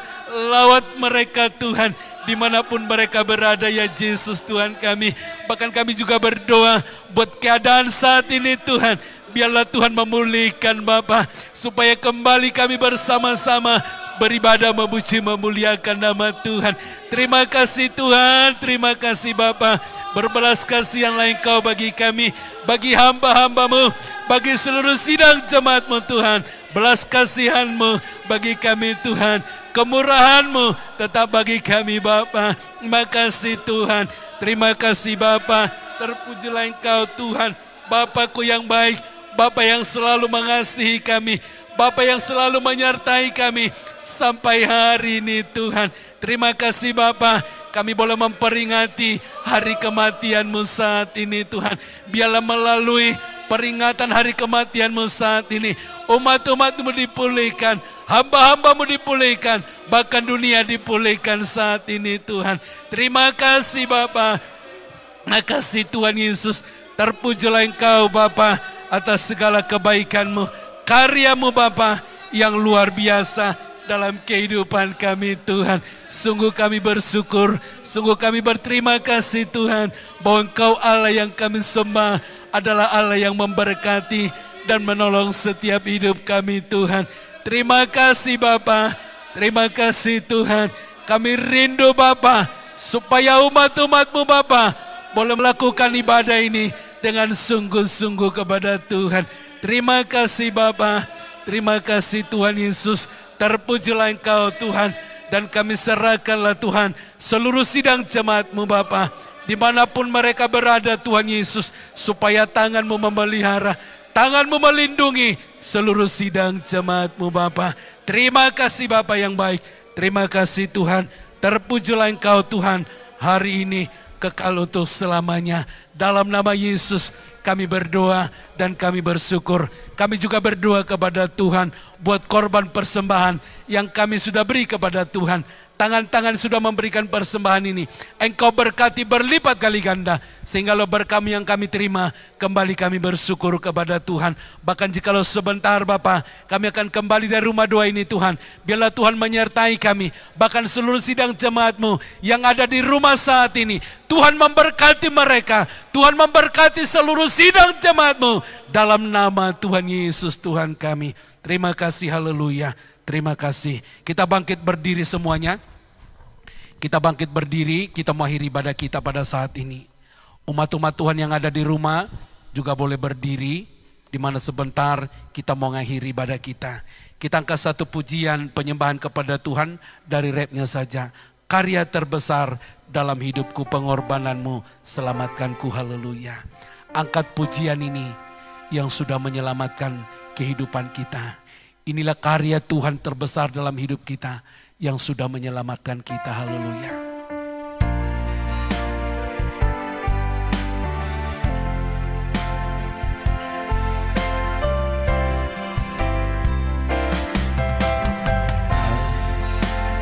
lawat mereka Tuhan, dimanapun mereka berada ya Yesus Tuhan kami. Bahkan kami juga berdoa buat keadaan saat ini Tuhan, biarlah Tuhan memulihkan Bapa, supaya kembali kami bersama-sama beribadah, memuji, memuliakan nama Tuhan. Terima kasih Tuhan, terima kasih Bapa. Berbelas kasihanlah Engkau bagi kami, bagi hamba-hamba-Mu, bagi seluruh sidang jemaat-Mu Tuhan. Belas kasihan-Mu bagi kami Tuhan, kemurahan-Mu tetap bagi kami Bapa. Terima kasih Tuhan, terima kasih Bapa. Terpujilah Engkau Tuhan, Bapa-Ku yang baik, Bapa yang selalu mengasihi kami, Bapa yang selalu menyertai kami sampai hari ini Tuhan. Terima kasih Bapa, kami boleh memperingati hari kematian-Mu saat ini Tuhan. Biarlah melalui peringatan hari kematian-Mu saat ini, umat-umat-Mu dipulihkan, hamba-hamba-Mu dipulihkan, bahkan dunia dipulihkan saat ini Tuhan. Terima kasih Bapa. Terima kasih Tuhan Yesus. Terpujilah Engkau Bapa atas segala kebaikan-Mu, karya-Mu Bapa yang luar biasa dalam kehidupan kami Tuhan. Sungguh kami bersyukur, sungguh kami berterima kasih Tuhan, bahwa Engkau Allah yang kami sembah adalah Allah yang memberkati dan menolong setiap hidup kami Tuhan. Terima kasih Bapa, terima kasih Tuhan. Kami rindu Bapa, supaya umat-umat-Mu Bapa boleh melakukan ibadah ini dengan sungguh-sungguh kepada Tuhan. Terima kasih Bapa, terima kasih Tuhan Yesus. Terpujilah Engkau Tuhan, dan kami serahkanlah Tuhan seluruh sidang jemaat-Mu Bapa, dimanapun mereka berada Tuhan Yesus, supaya tangan-Mu memelihara, tangan-Mu melindungi seluruh sidang jemaat-Mu Bapa. Terima kasih Bapa yang baik, terima kasih Tuhan. Terpujilah Engkau Tuhan hari ini, kekal untuk selamanya. Dalam nama Yesus kami berdoa dan kami bersyukur. Kami juga berdoa kepada Tuhan buat korban persembahan yang kami sudah beri kepada Tuhan. Tangan-tangan sudah memberikan persembahan ini, Engkau berkati berlipat kali ganda, sehingga berkah yang kami terima, kembali kami bersyukur kepada Tuhan. Bahkan jikalau sebentar Bapa, kami akan kembali dari rumah doa ini Tuhan, biarlah Tuhan menyertai kami, bahkan seluruh sidang jemaat-Mu yang ada di rumah saat ini. Tuhan memberkati mereka, Tuhan memberkati seluruh sidang jemaat-Mu, dalam nama Tuhan Yesus Tuhan kami. Terima kasih, haleluya. Terima kasih. Kita bangkit berdiri semuanya. Kita bangkit berdiri, kita mengakhiri ibadah kita pada saat ini. Umat-umat Tuhan yang ada di rumah, juga boleh berdiri, di mana sebentar kita mau mengakhiri ibadah kita. Kita angkat satu pujian penyembahan kepada Tuhan dari rapnya saja. Karya terbesar dalam hidupku, pengorbananmu selamatkanku, haleluya. Angkat pujian ini yang sudah menyelamatkan kehidupan kita. Inilah karya Tuhan terbesar dalam hidup kita yang sudah menyelamatkan kita, haleluya.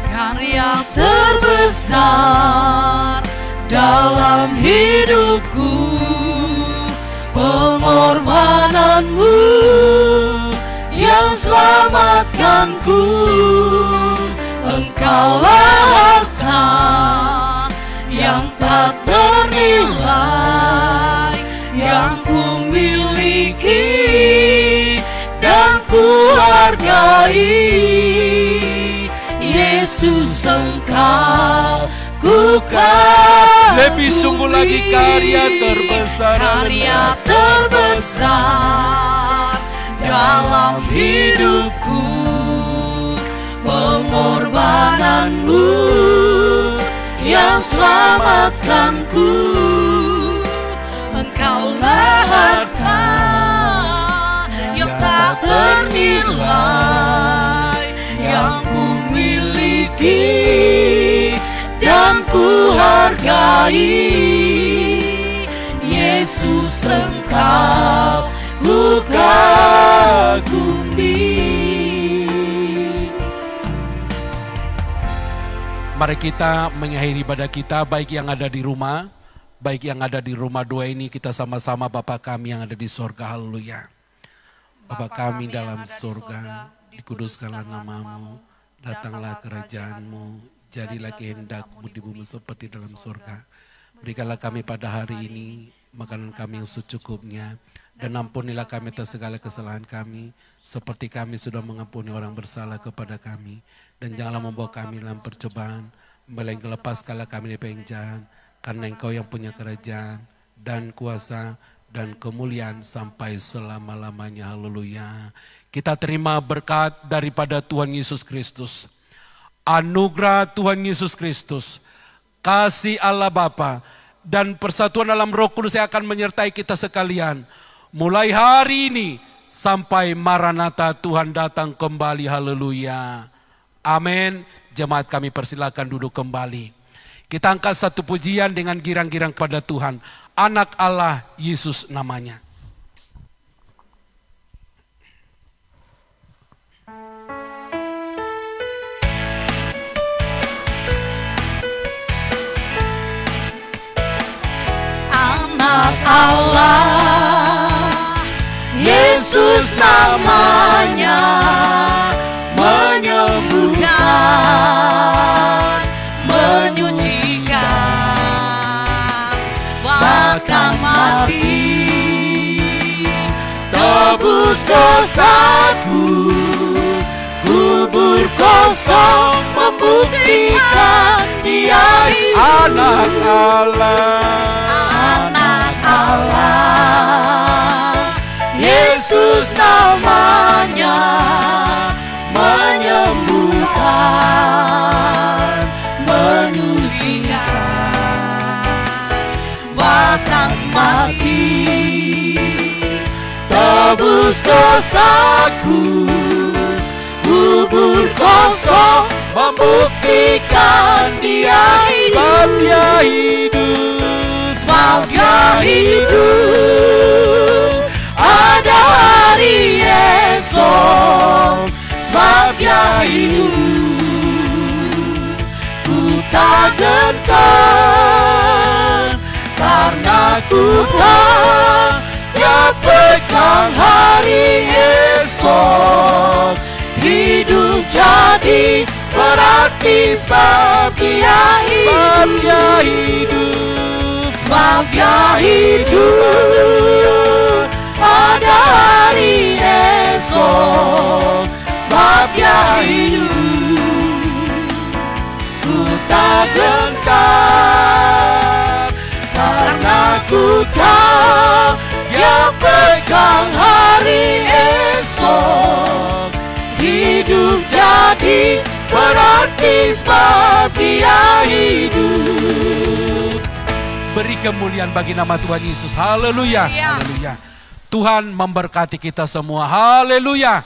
Karya terbesar dalam hidupku, pengorbananmu yang selamatkanku. Engkaulah harta yang tak ternilai yang ku miliki dan ku hargai. Yesus, Engkau ku kasih. Lebih sungguh lagi karya terbesar, karya terbesar dalam hidupku, pengorbananmu yang selamatkanku. Engkaulah harta yang tak ternilai yang ku miliki dan ku hargai. Yesus, Engkau ku kagumi. Mari kita mengakhiri ibadah kita, baik yang ada di rumah, baik yang ada di rumah doa ini, kita sama-sama Bapa kami yang ada di sorga, haleluya. Bapa kami dalam sorga, dikuduskanlah namamu, datanglah kerajaanmu, jadilah kehendakmu di bumi seperti dalam sorga. Berikanlah kami pada hari ini makanan kami yang secukupnya, dan ampunilah kami atas segala kesalahan kami, seperti kami sudah mengampuni orang bersalah kepada kami. Dan janganlah membawa kami dalam percobaan, melainkan lepaskanlah kami dari penjahat, karena Engkau yang punya kerajaan dan kuasa dan kemuliaan sampai selama-lamanya, haleluya. Kita terima berkat daripada Tuhan Yesus Kristus, anugerah Tuhan Yesus Kristus, kasih Allah Bapa, dan persatuan dalam Roh Kudus yang akan menyertai kita sekalian. Mulai hari ini sampai Maranatha, Tuhan datang kembali, haleluya. Amin. Jemaat kami persilakan duduk kembali. Kita angkat satu pujian dengan girang-girang kepada Tuhan. Anak Allah Yesus namanya. Anak Allah Yesus namanya, menyembuhkan, menyucikan, bahkan mati, tebus dosaku, kubur kosong membuktikan Dia hidup. Anak Allah, Anak Allah Yesus namanya, menyembuhkan, menyucikan, bahkan mati, tebus dosaku, kubur kosong membuktikan Dia hidup. Sebab Dia hidup, ada hari esok. Sebab Dia hidup, ku tak gentar, karena ku tahu Dia pegang hari esok. Hidup jadi berarti sebab Dia hidup. Sebab Dia hidup, ada hari esok. Sebab Dia hidup, ku tak gentar, karena ku tahu Dia pegang hari esok. Hidup jadi berarti sebab Dia hidup. Beri kemuliaan bagi nama Tuhan Yesus. Haleluya. Iya. Haleluya. Tuhan memberkati kita semua. Haleluya.